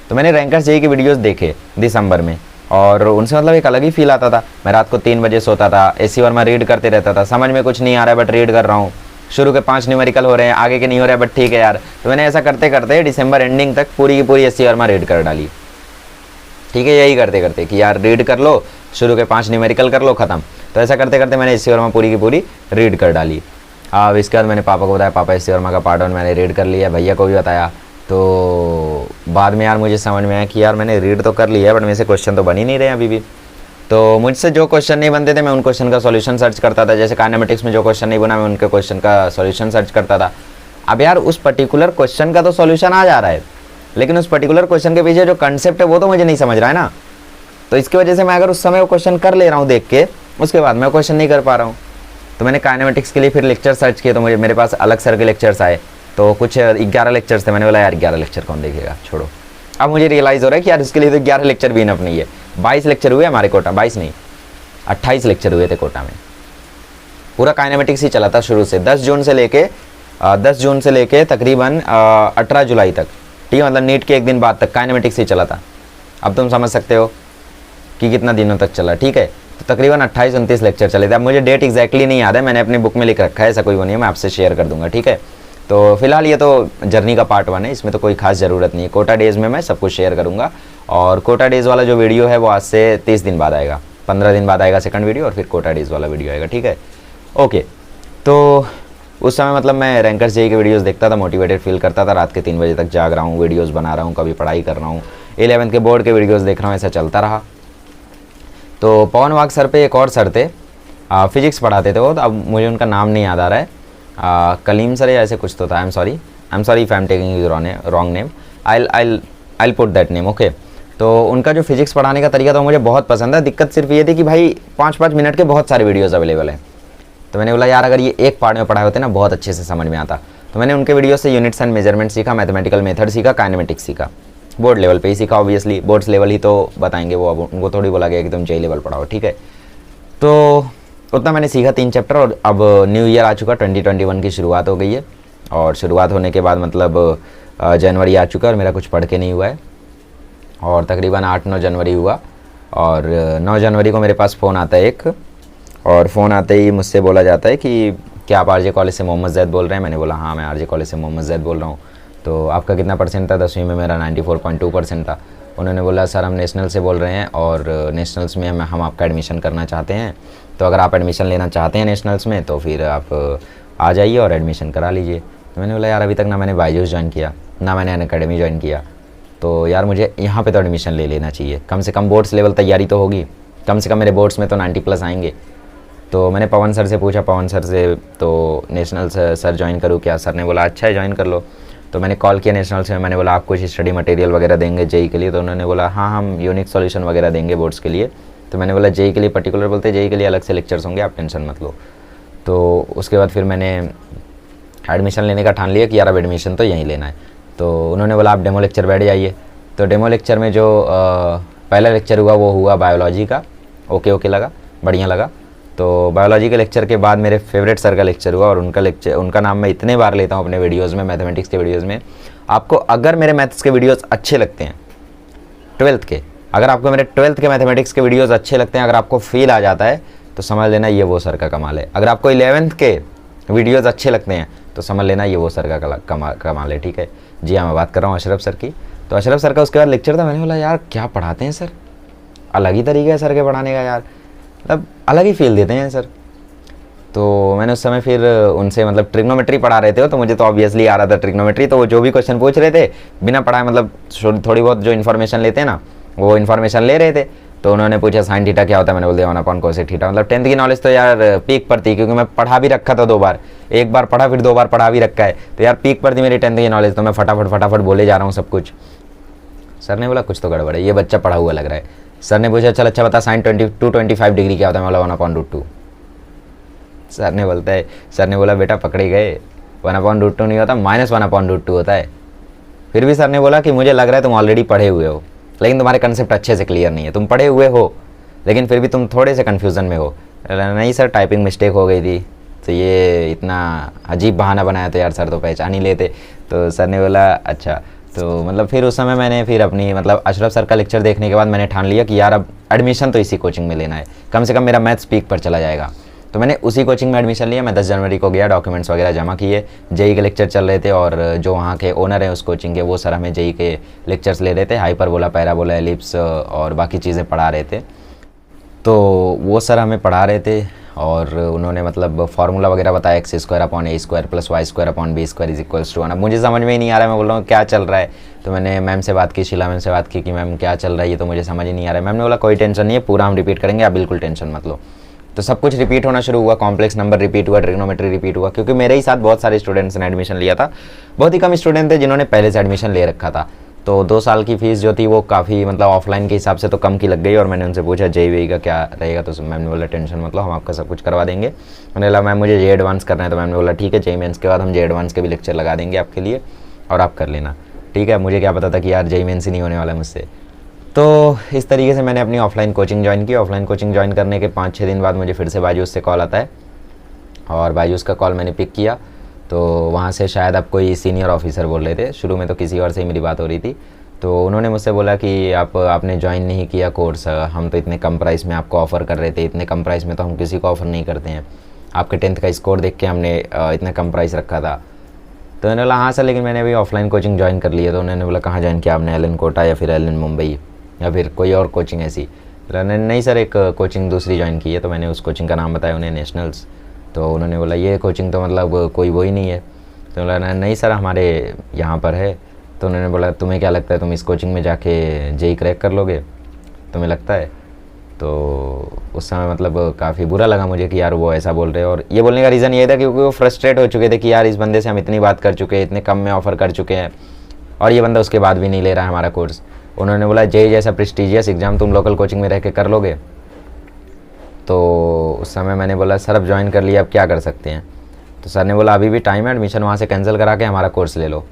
तो मैंने रैंकर्स जेई के वीडियोज़ देखे दिसंबर में और उनसे मतलब एक अलग ही फील आता था। मैं रात को 3 बजे सोता था, एस.सी. वर्मा रीड करते रहता था। समझ में कुछ नहीं आ रहा है बट रीड कर रहा हूँ। शुरू के 5 न्यूमेरिकल हो रहे हैं, आगे के नहीं हो रहे हैं, बट ठीक है यार। तो मैंने ऐसा करते करते दिसंबर एंडिंग तक पूरी की पूरी एस.सी. वर्मा रीड कर डाली, ठीक है। यही करते करते कि यार रीड कर लो, शुरू के 5 न्यूमेरिकल कर लो, ख़त्म। तो ऐसा करते करते मैंने एस.सी. वर्मा पूरी की पूरी रीड कर डाली। अब इसके बाद मैंने पापा को बताया, पापा एस.सी. वर्मा का पार्ट 1 मैंने रीड कर लिया। भैया को भी बताया। तो बाद में यार मुझे समझ में आया कि यार मैंने रीड तो कर लिया बट मेरे से क्वेश्चन तो बन ही नहीं रहे अभी भी। तो मुझसे जो क्वेश्चन नहीं बनते थे मैं उन क्वेश्चन का सॉल्यूशन सर्च करता था। जैसे काइनेमेटिक्स में जो क्वेश्चन नहीं बना मैं उनके क्वेश्चन का सॉल्यूशन सर्च करता था। अब यार उस पर्टिकुलर क्वेश्चन का तो सॉल्यूशन आ जा रहा है, लेकिन उस पर्टिकुलर क्वेश्चन के पीछे जो कंसेप्ट है वो तो मुझे नहीं समझ रहा है ना। तो इसकी वजह से मैं अगर उस समय वो क्वेश्चन कर ले रहा हूँ देख के, उसके बाद मैं क्वेश्चन नहीं कर पा रहा हूँ। तो मैंने काइनेमेटिक्स के लिए फिर लेक्चर सर्च किए, तो मेरे पास अलग सर के लेक्चर्स आए। तो कुछ 11 लेक्चर्स थे। मैंने बोला यार 11 लेक्चर कौन देखेगा, छोड़ो। अब मुझे रियलाइज़ हो रहा है कि यार इसके लिए तो 11 लेक्चर भी इनफ नहीं है। 22 लेक्चर हुए हमारे कोटा, 22 नहीं 28 लेक्चर हुए थे कोटा में। पूरा काइनेमेटिक्स ही चला था शुरू से, 10 जून से लेके तकरीबन 18 जुलाई तक, ठीक है। मतलब नीट के एक दिन बाद तक काइनेमेटिक्स ही चला था। अब तुम समझ सकते हो कि कितना दिनों तक चला, ठीक है। तो तकरीबन 28-29 लेक्चर चले थे। अब मुझे डेट एग्जैक्टली नहीं याद है, मैंने अपनी बुक में लिख रखा है, ऐसा कोई वो नहीं है, मैं आपसे शेयर कर दूंगा, ठीक है। तो फिलहाल ये तो जर्नी का पार्ट 1 है, इसमें तो कोई खास ज़रूरत नहीं है। कोटा डेज़ में मैं सब कुछ शेयर करूँगा। और कोटा डेज़ वाला जो वीडियो है वो आज से 30 दिन बाद आएगा, 15 दिन बाद आएगा सेकंड वीडियो, और फिर कोटा डेज़ वाला वीडियो आएगा, ठीक है। ओके, तो उस समय मतलब मैं रैंकर्स जेई के वीडियोस देखता था, मोटिवेटेड फील करता था। रात के 3 बजे तक जाग रहा हूँ, वीडियोस बना रहा हूँ, कभी पढ़ाई कर रहा हूँ, 11th के बोर्ड के वीडियोस देख रहा हूँ, ऐसा चलता रहा। तो पवन वाघ सर पे एक और सर थे, फिजिक्स पढ़ाते थे वो, तो अब मुझे उनका नाम नहीं याद आ रहा है, कलीम सर या ऐसे कुछ तो था। I am sorry if I am taking wrong name, I put that name, okay. तो उनका जो फिजिक्स पढ़ाने का तरीका था मुझे बहुत पसंद है। दिक्कत सिर्फ ये थी कि भाई 5-5 मिनट के बहुत सारे वीडियोज़ अवेलेबल हैं। तो मैंने बोला यार अगर ये एक पार्ट में पढ़ाए होते ना बहुत अच्छे से समझ में आता। तो मैंने उनके वीडियो से यूनिट्स एंड मेजरमेंट सीखा, मैथमेटिकल मेथड सीखा, काइनेमेटिक्स सीखा। बोर्ड लेवल पे ही सीखा ऑब्वियसली, बोर्ड्स लेवल ही तो बताएंगे वो, अब उनको थोड़ी बोला गया कि तुम जेई लेवल पढ़ाओ, ठीक है। तो उतना मैंने सीखा 3 चैप्टर। और अब न्यू ईयर आ चुका, 2021 की शुरुआत हो गई है। और शुरुआत होने के बाद मतलब जनवरी आ चुका और मेरा कुछ पढ़ के नहीं हुआ है। और तकरीबन 8-9 जनवरी हुआ और 9 जनवरी को मेरे पास फ़ोन आता है एक, और फ़ोन आते ही मुझसे बोला जाता है कि क्या आप आरजे कॉलेज से मोहम्मद जैद बोल रहे हैं। मैंने बोला हाँ मैं आरजे कॉलेज से मोहम्मद जैद बोल रहा हूँ। तो आपका कितना परसेंट था? 10वीं में मेरा 94.2% था। उन्होंने बोला सर हम नेशनल से बोल रहे हैं और नेशनल्स में हम आपका एडमिशन करना चाहते हैं, तो अगर आप एडमिशन लेना चाहते हैं नेशनल्स में तो फिर आप आ जाइए और एडमिशन करा लीजिए। तो मैंने बोला यार अभी तक ना मैंने बायजूस ज्वाइन किया ना मैंने अनअकैडमी ज्वाइन किया, तो यार मुझे यहाँ पे तो एडमिशन ले लेना चाहिए, कम से कम बोर्ड्स लेवल तैयारी तो होगी, कम से कम मेरे बोर्ड्स में तो 90+ आएंगे। तो मैंने पवन सर से पूछा, पवन सर से तो नेशनल सर ज्वाइन करूँ क्या? सर ने बोला अच्छा है ज्वाइन कर लो। तो मैंने कॉल किया नेशनल्स में, मैंने बोला आप कुछ स्टडी मटेरियल वगैरह देंगे जेई के लिए? तो उन्होंने बोला हाँ हम यूनिक सॉल्यूशन वगैरह देंगे बोर्ड्स के लिए। तो मैंने बोला जेई के लिए पर्टिकुलर बोलते जेई के लिए अलग से लेक्चर्स होंगे, आप टेंशन मत लो। तो उसके बाद फिर मैंने एडमिशन लेने का ठान लिया कि यार अब एडमिशन तो यहीं लेना है। तो उन्होंने बोला आप डेमो लेक्चर बैठ जाइए। तो डेमो लेक्चर में जो पहला लेक्चर हुआ वो हुआ बायोलॉजी का। ओके लगा, बढ़िया लगा। तो बायोलॉजी के लेक्चर के बाद मेरे फेवरेट सर का लेक्चर हुआ और उनका नाम मैं इतने बार लेता हूँ अपने वीडियोज़ में, मैथमेटिक्स के वीडियोज़ में। आपको अगर मेरे मैथ्स के वीडियोज़ अच्छे लगते हैं 12th के, अगर आपको मेरे 12th के मैथमेटिक्स के वीडियोज़ अच्छे लगते हैं, अगर आपको फील आ जाता है तो समझ लेना ये वो सर का कमाल है। अगर आपको 11th के वीडियोज़ अच्छे लगते हैं तो समझ लेना ये वो सर का कमाल है। ठीक है जी हाँ, मैं बात कर रहा हूँ अशरफ सर की। तो अशरफ सर का उसके बाद लेक्चर था, मैंने बोला यार क्या पढ़ाते हैं सर, अलग ही तरीका है सर के पढ़ाने का यार, मतलब अलग ही फील देते हैं सर। तो मैंने उस समय फिर उनसे मतलब ट्रिग्नोमेट्री पढ़ा रहे थे तो मुझे तो ऑब्वियसली आ रहा था ट्रिग्नोमेट्री, तो वो जो भी क्वेश्चन पूछ रहे थे बिना पढ़ाए मतलब थोड़ी बहुत जो इन्फॉर्मेशन लेते हैं ना वो इन्फॉर्मेशन ले रहे थे। तो उन्होंने पूछा साइन थीटा क्या होता है, मैंने बोल दिया 1 कोसेक थीटा। मतलब 10th की नॉलेज तो यार पीक पर थी, क्योंकि मैं पढ़ा भी रखा था 2 बार, एक बार पढ़ा फिर 2 बार पढ़ा भी रखा है, तो यार पीक पर थी मेरी 10th की नॉलेज। तो मैं फटाफट बोले जा रहा हूँ सब कुछ। सर ने बोला कुछ तो गड़बड़ है, ये बच्चा पढ़ा हुआ लग रहा है। सर ने पूछा चल अच्छा बता साइन 22 डिग्री क्या होता है? मैं बोला 1/√2। सर ने बोला बेटा पकड़े गए, 1/√2 नहीं होता, -1/√2 होता है। फिर भी सर ने बोला कि मुझे लग रहा है तुम ऑलरेडी पढ़े हुए हो, लेकिन तुम्हारे कंसेप्ट अच्छे से क्लियर नहीं है। तुम पढ़े हुए हो लेकिन फिर भी तुम थोड़े से कन्फ्यूज़न में हो। नहीं सर टाइपिंग मिस्टेक हो गई थी, तो ये इतना अजीब बहाना बनाया तो यार सर तो पहचान ही लेते। तो सर ने बोला अच्छा। तो मतलब फिर उस समय मैंने फिर अपनी मतलब अशरफ सर का लेक्चर देखने के बाद मैंने ठान लिया कि यार अब एडमिशन तो इसी कोचिंग में लेना है, कम से कम मेरा मैथ्स पीक पर चला जाएगा। तो मैंने उसी कोचिंग में एडमिशन लिया। मैं 10 जनवरी को गया, डॉक्यूमेंट्स वगैरह जमा किए, जेई के लेक्चर चल रहे थे और जो वहाँ के ओनर हैं उस कोचिंग के वो सर हमें जेई के लेक्चर्स ले रहे थे, हाइपरबोला, पैराबोला, एलिप्स और बाकी चीज़ें पढ़ा रहे थे। तो वो सर हमें पढ़ा रहे थे और उन्होंने मतलब फार्मूला वगैरह बताया, x² upon a² + y² upon b² = 1। अब मुझे समझ में ही नहीं आ रहा है, मैं बोल रहा हूँ क्या चल रहा है। तो मैंने मैम से बात की, शीला मैम से बात की कि मैम क्या चल रहा है, ये तो मुझे समझ ही नहीं आ रहा है। मैम ने बोला कोई टेंशन नहीं है, पूरा हम रिपीट करेंगे, आप बिल्कुल टेंशन मत लो। तो सब कुछ रिपीट होना शुरू हुआ, कॉम्प्लेक्स नंबर रिपीट हुआ, ट्रिग्नोमेट्री रिपीट हुआ, क्योंकि मेरे ही साथ बहुत सारे स्टूडेंट्स ने एडमिशन लिया था। बहुत ही कम स्टूडेंट थे जिन्होंने पहले से एडमिशन ले रखा था। तो 2 साल की फ़ीस जो थी वो काफ़ी मतलब ऑफलाइन के हिसाब से तो कम की लग गई। और मैंने उनसे पूछा जेई का क्या रहेगा, तो मैम ने बोला टेंशन मत लो, हम आपका सब कुछ करवा देंगे। मैंने बोला मैम मुझे जे एडवांस करना है, तो मैम ने बोला ठीक है जेई मेंस के बाद हम जे एडवांस के भी लेक्चर लगा देंगे आपके लिए और आप कर लेना। ठीक है, मुझे क्या पता था कि यार जेई मेंस ही नहीं होने वाला मुझसे। तो इस तरीके से मैंने अपनी ऑफलाइन कोचिंग ज्वाइन की। ऑफलाइन कोचिंग ज्वाइन करने के 5-6 दिन बाद मुझे फिर से बायजूस से कॉल आता है और बायजूस का कॉल मैंने पिक किया। तो वहाँ से शायद आप कोई सीनियर ऑफिसर बोल रहे थे, शुरू में तो किसी और से ही मेरी बात हो रही थी। तो उन्होंने मुझसे बोला कि आपने ज्वाइन नहीं किया कोर्स, हम तो इतने कम प्राइस में आपको ऑफ़र कर रहे थे, इतने कम प्राइस में तो हम किसी को ऑफ़र नहीं करते हैं, आपके 10th का स्कोर देख के हमने इतना कम प्राइस रखा था। तो मैंने बोला हाँ सर, लेकिन मैंने अभी ऑफलाइन कोचिंग ज्वाइन कर ली है। तो उन्होंने बोला कहाँ ज्वाइन किया आपने, एलन कोटा या फिर एलन मुंबई या फिर कोई और कोचिंग ऐसी? तो नहीं सर एक कोचिंग दूसरी ज्वाइन की है। तो मैंने उस कोचिंग का नाम बताया उन्हें, नेशनल्स। तो उन्होंने बोला ये कोचिंग तो मतलब कोई वो ही नहीं है। तो बोला नहीं सर हमारे यहाँ पर है। तो उन्होंने बोला तुम्हें क्या लगता है तुम इस कोचिंग में जाके जेई क्रैक कर लोगे, तुम्हें लगता है? तो उस समय मतलब काफ़ी बुरा लगा मुझे कि यार वो ऐसा बोल रहे हैं। और ये बोलने का रीज़न ये था क्योंकि वो फ्रस्ट्रेट हो चुके थे कि यार इस बंदे से हम इतनी बात कर चुके हैं, इतने कम में ऑफ़र कर चुके हैं और ये बंदा उसके बाद भी नहीं ले रहा है हमारा कोर्स। उन्होंने बोला जेई जैसा प्रेस्टिजियस एग्ज़ाम तुम लोकल कोचिंग में रह के कर लोगे? तो उस समय मैंने बोला सर अब ज्वाइन कर लिया, अब क्या कर सकते हैं? तो सर ने बोला अभी भी टाइम है, एडमिशन वहाँ से कैंसिल करा के हमारा कोर्स ले लो।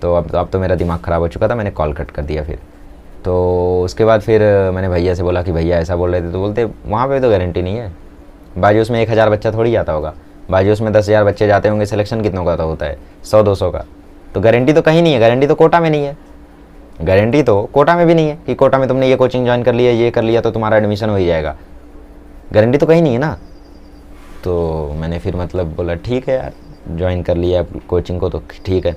तो अब तो मेरा दिमाग ख़राब हो चुका था, मैंने कॉल कट कर दिया फिर। तो उसके बाद फिर मैंने भैया से बोला कि भैया ऐसा बोल रहे थे। तो बोलते वहाँ पे तो गारंटी नहीं है, बाजूस में 1000 बच्चा थोड़ी जाता होगा, बाजूस में 10,000 बच्चे जाते होंगे, सिलेक्शन कितनों का तो होता है 100-200 का। तो गारंटी तो कहीं नहीं है, गारंटी तो कोटा में नहीं है, गारंटी तो कोटा में भी नहीं है कि कोटा में तुमने ये कोचिंग ज्वाइन कर लिया, ये कर लिया तो तुम्हारा एडमिशन हो ही जाएगा। गारंटी तो कहीं नहीं है ना। तो मैंने फिर मतलब बोला ठीक है यार, ज्वाइन कर लिया कोचिंग को तो ठीक है।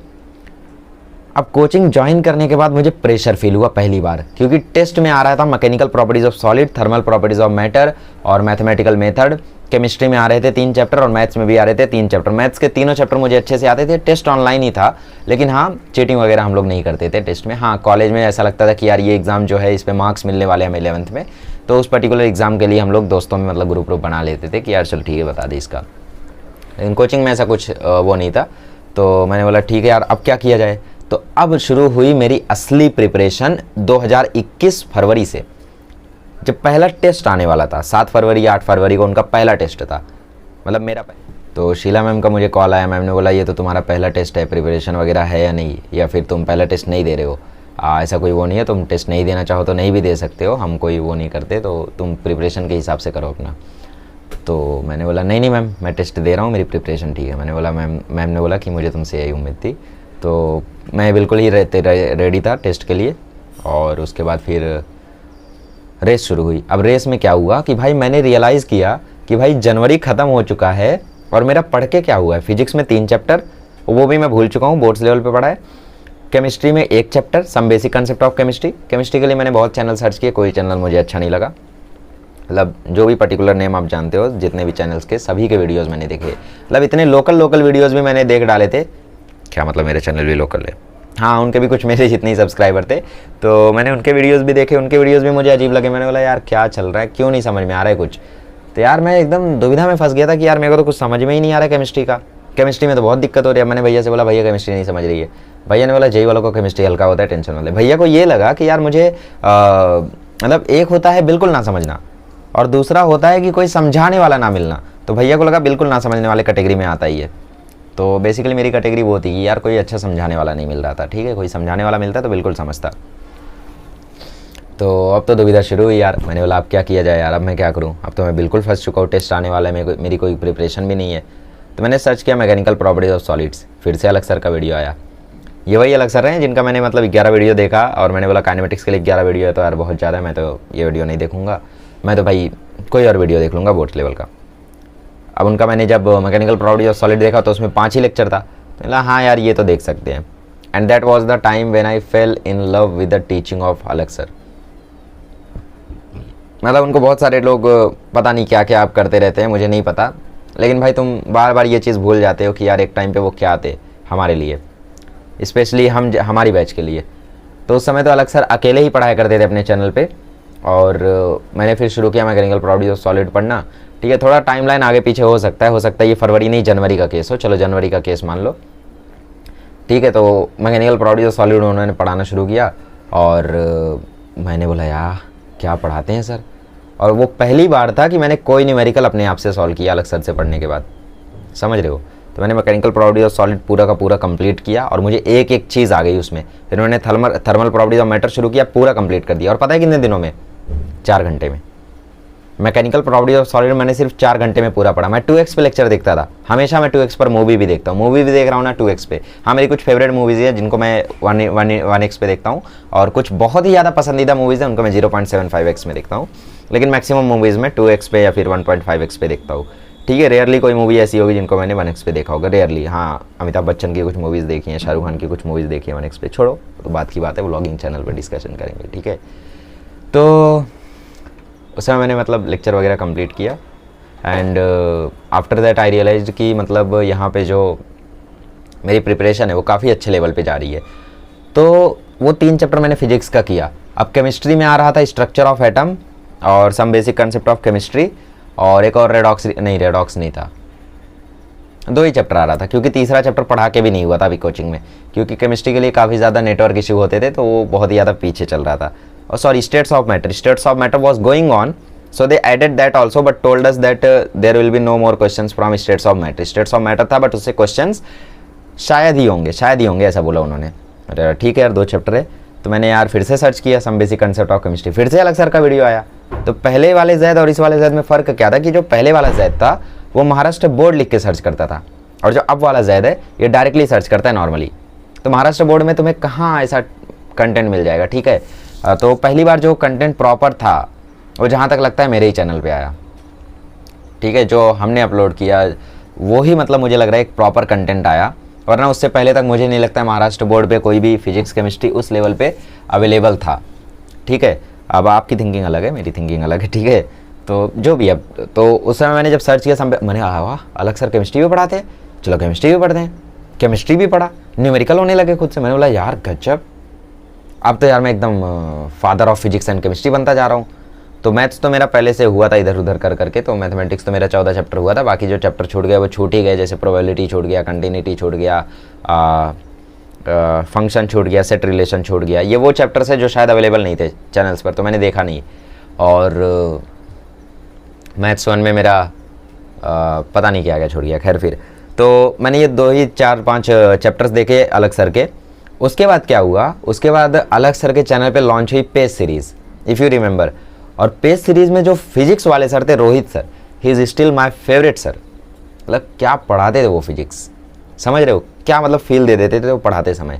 अब कोचिंग ज्वाइन करने के बाद मुझे प्रेशर फील हुआ पहली बार, क्योंकि टेस्ट में आ रहा था mechanical properties of solid, thermal properties of matter और मैथमेटिकल मेथड। केमिस्ट्री में आ रहे थे 3 चैप्टर और मैथ्स में भी आ रहे थे 3 चैप्टर। मैथ्स के तीनों चैप्टर मुझे अच्छे से आते थे। टेस्ट ऑनलाइन ही था, लेकिन हाँ चीटिंग वगैरह हम लोग नहीं करते थे टेस्ट में। हाँ कॉलेज में ऐसा लगता था कि यार ये एग्ज़ाम जो है इस पर मार्क्स मिलने वाले हैं 11th में, तो उस पर्टिकुलर एग्ज़ाम के लिए हम लोग दोस्तों में मतलब ग्रुप बना लेते थे कि यार चल ठीक है बता दे इसका। लेकिन कोचिंग में ऐसा कुछ वो नहीं था। तो मैंने बोला ठीक है यार अब क्या किया जाए। तो अब शुरू हुई मेरी असली प्रिपरेशन 2021 फरवरी से, जब पहला टेस्ट आने वाला था। 7 फरवरी या 8 फरवरी को उनका पहला टेस्ट था, मतलब मेरा। तो शीला मैम का मुझे कॉल आया, मैम ने बोला ये तो तुम्हारा पहला टेस्ट है, प्रिपरेशन वगैरह है या नहीं, या फिर तुम पहला टेस्ट नहीं दे रहे हो। ऐसा कोई वो नहीं है, तुम टेस्ट नहीं देना चाहो तो नहीं भी दे सकते हो, हम कोई वो नहीं करते, तो तुम प्रिपरेशन के हिसाब से करो अपना। तो मैंने बोला नहीं मैम मैं टेस्ट दे रहा हूँ, मेरी प्रिपरेशन ठीक है। मैंने बोला मैम ने बोला कि मुझे तुमसे यही उम्मीद थी। तो मैं बिल्कुल ही रेडी था टेस्ट के लिए। और उसके बाद फिर रेस शुरू हुई। अब रेस में क्या हुआ कि भाई मैंने रियलाइज़ किया कि भाई जनवरी ख़त्म हो चुका है और मेरा पढ़ के क्या हुआ है। फिजिक्स में 3 चैप्टर, वो भी मैं भूल चुका हूँ, बोर्ड्स लेवल पे पढ़ा है। केमिस्ट्री में 1 chapter, some basic concept of chemistry. Chemistry के लिए मैंने बहुत चैनल सर्च किए, कोई चैनल मुझे अच्छा नहीं लगा। मतलब जो भी पर्टिकुलर नेम आप जानते हो, जितने भी चैनल्स के, सभी के वीडियोज़ मैंने देखे। मतलब इतने लोकल वीडियोज़ भी मैंने देख डाले थे। क्या मतलब मेरे चैनल भी लोकल है, हाँ उनके भी कुछ मेरे जितने ही सब्सक्राइबर थे, तो मैंने उनके वीडियोस भी देखे। उनके वीडियोस भी मुझे अजीब लगे। मैंने बोला यार क्या चल रहा है, क्यों नहीं समझ में आ रहा है कुछ। तो यार मैं एकदम दुविधा में फंस गया था कि यार मेरे को तो कुछ समझ में ही नहीं आ रहा है केमिस्ट्री का। केमिस्ट्री में तो बहुत दिक्कत हो रही है। मैंने भैया से बोला भैया केमिस्ट्री नहीं समझ रही है। भैया ने बोला जेई वालों को केमिस्ट्री हल्का होता है, टेंशन वाले। भैया को ये लगा कि यार मुझे मतलब एक होता है बिल्कुल ना समझना और दूसरा होता है कि कोई समझाने वाला ना मिलना। तो भैया को लगा बिल्कुल ना समझने वाले कैटेगरी में आता ही है। तो बेसिकली मेरी कैटेगरी वो थी कि यार कोई अच्छा समझाने वाला नहीं मिल रहा था। ठीक है, कोई समझाने वाला मिलता तो बिल्कुल समझता। तो अब तो दुविधा शुरू हुई यार। मैंने बोला अब क्या किया जाए यार, अब मैं क्या करूं। अब तो मैं बिल्कुल फंस चुका हूँ, टेस्ट आने वाला है, मेरी कोई प्रिपरेशन भी नहीं है। तो मैंने सर्च किया मैकेनिकल प्रॉपर्टीज ऑफ सॉलिड्स। फिर से अलग सर का वीडियो आया। ये वही अलग सर हैं जिनका मैंने मतलब 11 वीडियो देखा और मैंने बोला काइनेमेटिक्स के लिए 11 वीडियो है तो यार बहुत ज़्यादा है, मैं तो ये वीडियो नहीं देखूंगा, मैं तो भाई कोई और वीडियो देख लूँगा बोर्ड लेवल का। अब उनका मैंने जब मैकेनिकल प्रॉपर्टीज ऑफ सॉलिड देखा तो उसमें 5 ही लेक्चर था। तो बोला हाँ यार ये तो देख सकते हैं। And that was the time when I fail in love with the teaching of अलग सर। मतलब उनको बहुत सारे लोग पता नहीं क्या क्या आप करते रहते हैं, मुझे नहीं पता, लेकिन भाई तुम बार बार ये चीज़ भूल जाते हो कि यार एक टाइम पे वो क्या थे हमारे लिए, स्पेशली हमारी बैच के लिए। तो उस समय तो अलग सर अकेले ही पढ़ाया करते थे अपने चैनल पे। और मैंने फिर शुरू किया मैकेनिकल प्रॉपर्टीज ऑफ सॉलिड पढ़ना। ठीक है, थोड़ा टाइमलाइन आगे पीछे हो सकता है ये फरवरी नहीं जनवरी का केस हो, चलो जनवरी का केस मान लो। ठीक है, तो मैकेनिकल प्रॉपर्टीज ऑफ सॉलिड उन्होंने पढ़ाना शुरू किया और मैंने बोला यार क्या पढ़ाते हैं सर। और वो पहली बार था कि मैंने कोई न्यूमेरिकल अपने आप से सॉल्व किया अलग सर से पढ़ने के बाद, समझ रहे हो। तो मैंने मैकेनिकल प्रॉपर्टीज ऑफ सॉलिड पूरा का पूरा कंप्लीट किया और मुझे एक एक चीज़ आ गई उसमें। फिर उन्होंने थर्मल प्रॉपर्टीज ऑफ मैटर शुरू किया, पूरा कंप्लीट कर दिया। और पता है कितने दिनों में? 4 घंटे में। मैकेनिकल प्रॉपर्टीज ऑफ सॉलिड मैंने सिर्फ 4 घंटे में पूरा पढ़ा। मैं 2x पे लेक्चर देखता था, हमेशा मैं 2x पर मूवी भी देखता हूँ। मूवी भी देख रहा हूँ ना 2x पे। हाँ मेरी कुछ फेवरेट मूवीज़ है जिनको मैं 1x पे देखता हूँ, और कुछ बहुत ही ज़्यादा पसंदीदा मूवीज़ हैं उनको मैं 0.75x में देखता हूँ। लेकिन मैक्सिमम मूवीज़ में 2x पे या फिर 1.5x पे देखता हूँ। ठीक है, रेयरली कोई मूवी ऐसी होगी जिनको मैंने 1x पे देखा होगा, रेयरली। हाँ अमिताभ बच्चन की कुछ मूवीज़ देखी हैं, शाहरुख खान की कुछ मूवीज़ देखी हैं 1x पे। छोड़ो तो बात की बात है, व्लॉगिंग चैनल पर डिस्कशन करेंगे। ठीक है, तो उस समय मैंने मतलब लेक्चर वगैरह कंप्लीट किया। And after that I realized कि मतलब यहाँ पे जो मेरी प्रिपरेशन है वो काफ़ी अच्छे लेवल पे जा रही है। तो वो 3 चैप्टर मैंने फिजिक्स का किया। अब केमिस्ट्री में आ रहा था स्ट्रक्चर ऑफ एटम और some basic concept of chemistry, और एक और रेडॉक्स नहीं था, 2 ही चैप्टर आ रहा था, क्योंकि तीसरा चैप्टर पढ़ा के भी नहीं हुआ था अभी कोचिंग में, क्योंकि केमिस्ट्री के लिए काफ़ी ज़्यादा नेटवर्क इशू होते थे तो वो बहुत ही ज़्यादा पीछे चल रहा था। और sorry, states of matter was going on, so they added that also, but told us that there will be no more questions from states of matter था, बट उससे क्वेश्चंस शायद ही होंगे ऐसा बोला उन्होंने। अरे ठीक है यार 2 चैप्टर है। तो मैंने यार फिर से सर्च किया some basic concept of chemistry, फिर से अलग सर का वीडियो आया। तो पहले वाले जैद और इस वाले जैद में फ़र्क क्या था कि जो पहले वाला जैद था वो महाराष्ट्र बोर्ड लिख के सर्च करता था, और जो अब वाला जैद है ये डायरेक्टली सर्च करता है नॉर्मली। तो महाराष्ट्र बोर्ड में तुम्हें कहाँ ऐसा कंटेंट मिल जाएगा। ठीक है, तो पहली बार जो कंटेंट प्रॉपर था वो जहाँ तक लगता है मेरे ही चैनल पे आया। ठीक है, जो हमने अपलोड किया वो ही मतलब मुझे लग रहा है एक प्रॉपर कंटेंट आया, वरना उससे पहले तक मुझे नहीं लगता है महाराष्ट्र बोर्ड पे कोई भी फिजिक्स केमिस्ट्री उस लेवल पे अवेलेबल था। ठीक है, अब आपकी थिंकिंग अलग है, मेरी थिंकिंग अलग है। ठीक है, तो जो भी, अब तो उस समय मैंने जब सर्च किया मैंने वाह अलग सर केमिस्ट्री भी पढ़ाते हैं, चलो केमिस्ट्री भी पढ़ते हैं। केमिस्ट्री भी पढ़ा, न्यूमेरिकल होने लगे खुद से। मैंने बोला यार गजब, अब तो यार मैं एकदम father of physics and chemistry बनता जा रहा हूँ। तो मैथ्स तो मेरा पहले से हुआ था इधर उधर कर करके, तो मैथमेटिक्स तो मेरा 14 चैप्टर हुआ था, बाकी जो चैप्टर छूट गए वो छूट ही गए, जैसे प्रोबेबिलिटी छूट गया, कंटिन्यूटी छूट गया, फंक्शन छूट गया, सेट रिलेशन छूट गया। ये वो चैप्टर्स है जो शायद अवेलेबल नहीं थे चैनल्स पर, तो मैंने देखा नहीं। और मैथ्स 1 में मेरा पता नहीं क्या क्या छूट गया। खैर, फिर तो मैंने ये 2 ही 4-5 चैप्टर्स देखे अलग सर के। उसके बाद क्या हुआ, उसके बाद अलग सर के चैनल पे लॉन्च हुई page series, if you remember. और पेज सीरीज़ में जो फिजिक्स वाले सर थे, Rohit sir, he is still my favourite sir. मतलब क्या पढ़ाते थे वो फिजिक्स, समझ रहे हो, क्या मतलब फील दे देते थे वो पढ़ाते समय।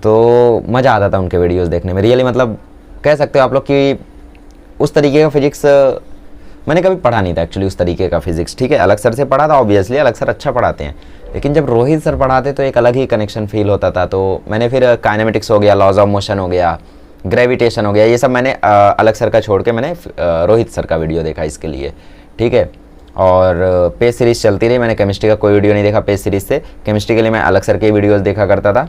तो मज़ा आता था उनके वीडियोस देखने में, रियली। मतलब कह सकते हो आप लोग कि उस तरीके का फिजिक्स मैंने कभी पढ़ा नहीं था एक्चुअली, उस तरीके का फिजिक्स। ठीक है, अलग सर से पढ़ा था ऑब्वियसली, अलग सर अच्छा पढ़ाते हैं, लेकिन जब रोहित सर पढ़ाते तो एक अलग ही कनेक्शन फील होता था। तो मैंने फिर काइनेमेटिक्स हो गया, लॉज ऑफ मोशन हो गया, ग्रेविटेशन हो गया, ये सब मैंने अलग सर का छोड़ के मैंने रोहित सर का वीडियो देखा इसके लिए। ठीक है, और पेज सीरीज़ चलती रही। मैंने केमिस्ट्री का कोई वीडियो नहीं देखा पेज सीरीज़ से। केमिस्ट्री के लिए मैं अलग सर के वीडियोज़ देखा करता था,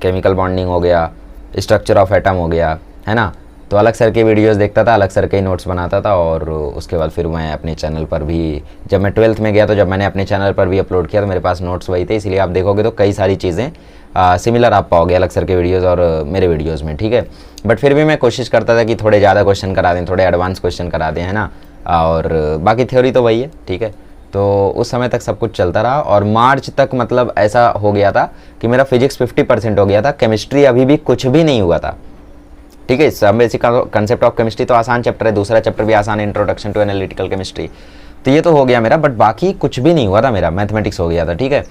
केमिकल बॉन्डिंग हो गया, स्ट्रक्चर ऑफ एटम हो गया, है ना। तो अलग सर के वीडियोस देखता था, अलग सर के ही नोट्स बनाता था। और उसके बाद फिर मैं अपने चैनल पर भी, जब मैं 12th में गया तो जब मैंने अपने चैनल पर भी अपलोड किया तो मेरे पास नोट्स वही थे, इसलिए आप देखोगे तो कई सारी चीज़ें सिमिलर आप पाओगे अलग सर के वीडियोज़ और मेरे वीडियोज़ में। ठीक है, बट फिर भी मैं कोशिश करता था कि थोड़े ज़्यादा क्वेश्चन करा दें, थोड़े एडवांस क्वेश्चन करा दें, है ना। और बाकी थ्योरी तो वही है। ठीक है, तो उस समय तक सब कुछ चलता रहा और मार्च तक मतलब ऐसा हो गया था कि मेरा फिजिक्स 50% हो गया था, केमिस्ट्री अभी भी कुछ भी नहीं हुआ था। ठीक है, सब बेसिक कंसेप्ट ऑफ केमिस्ट्री तो आसान चैप्टर है, दूसरा चैप्टर भी आसान है, इंट्रोडक्शन टू एनालिटिकल केमिस्ट्री, तो ये तो हो गया मेरा, बट बाकी कुछ भी नहीं हुआ था मेरा, मैथमेटिक्स हो गया था। ठीक है,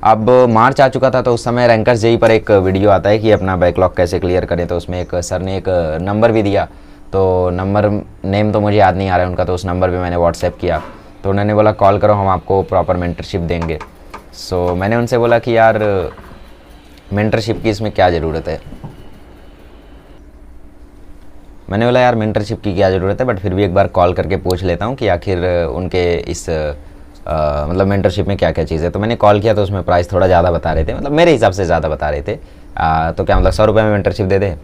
अब मार्च आ चुका था, तो उस समय रैंकर्स जेई पर एक वीडियो आता है कि अपना बैकलॉग कैसे क्लियर करें, तो उसमें एक सर ने एक नंबर भी दिया, तो नंबर नेम तो मुझे याद नहीं आ रहा है उनका, तो उस नंबर पर मैंने व्हाट्सएप किया, तो उन्होंने बोला कॉल करो, हम आपको प्रॉपर मेंटरशिप देंगे। सो मैंने उनसे बोला कि यार मेंटरशिप की इसमें क्या ज़रूरत है, मैंने बोला यार मेंटरशिप की क्या ज़रूरत है, बट फिर भी एक बार कॉल करके पूछ लेता हूँ कि आखिर उनके इस मतलब मेंटरशिप में क्या क्या चीज़ है। तो मैंने कॉल किया तो उसमें प्राइस थोड़ा ज़्यादा बता रहे थे, मतलब मेरे हिसाब से ज़्यादा बता रहे थे। तो क्या मतलब 100 रुपये में मेंटरशिप दे दे,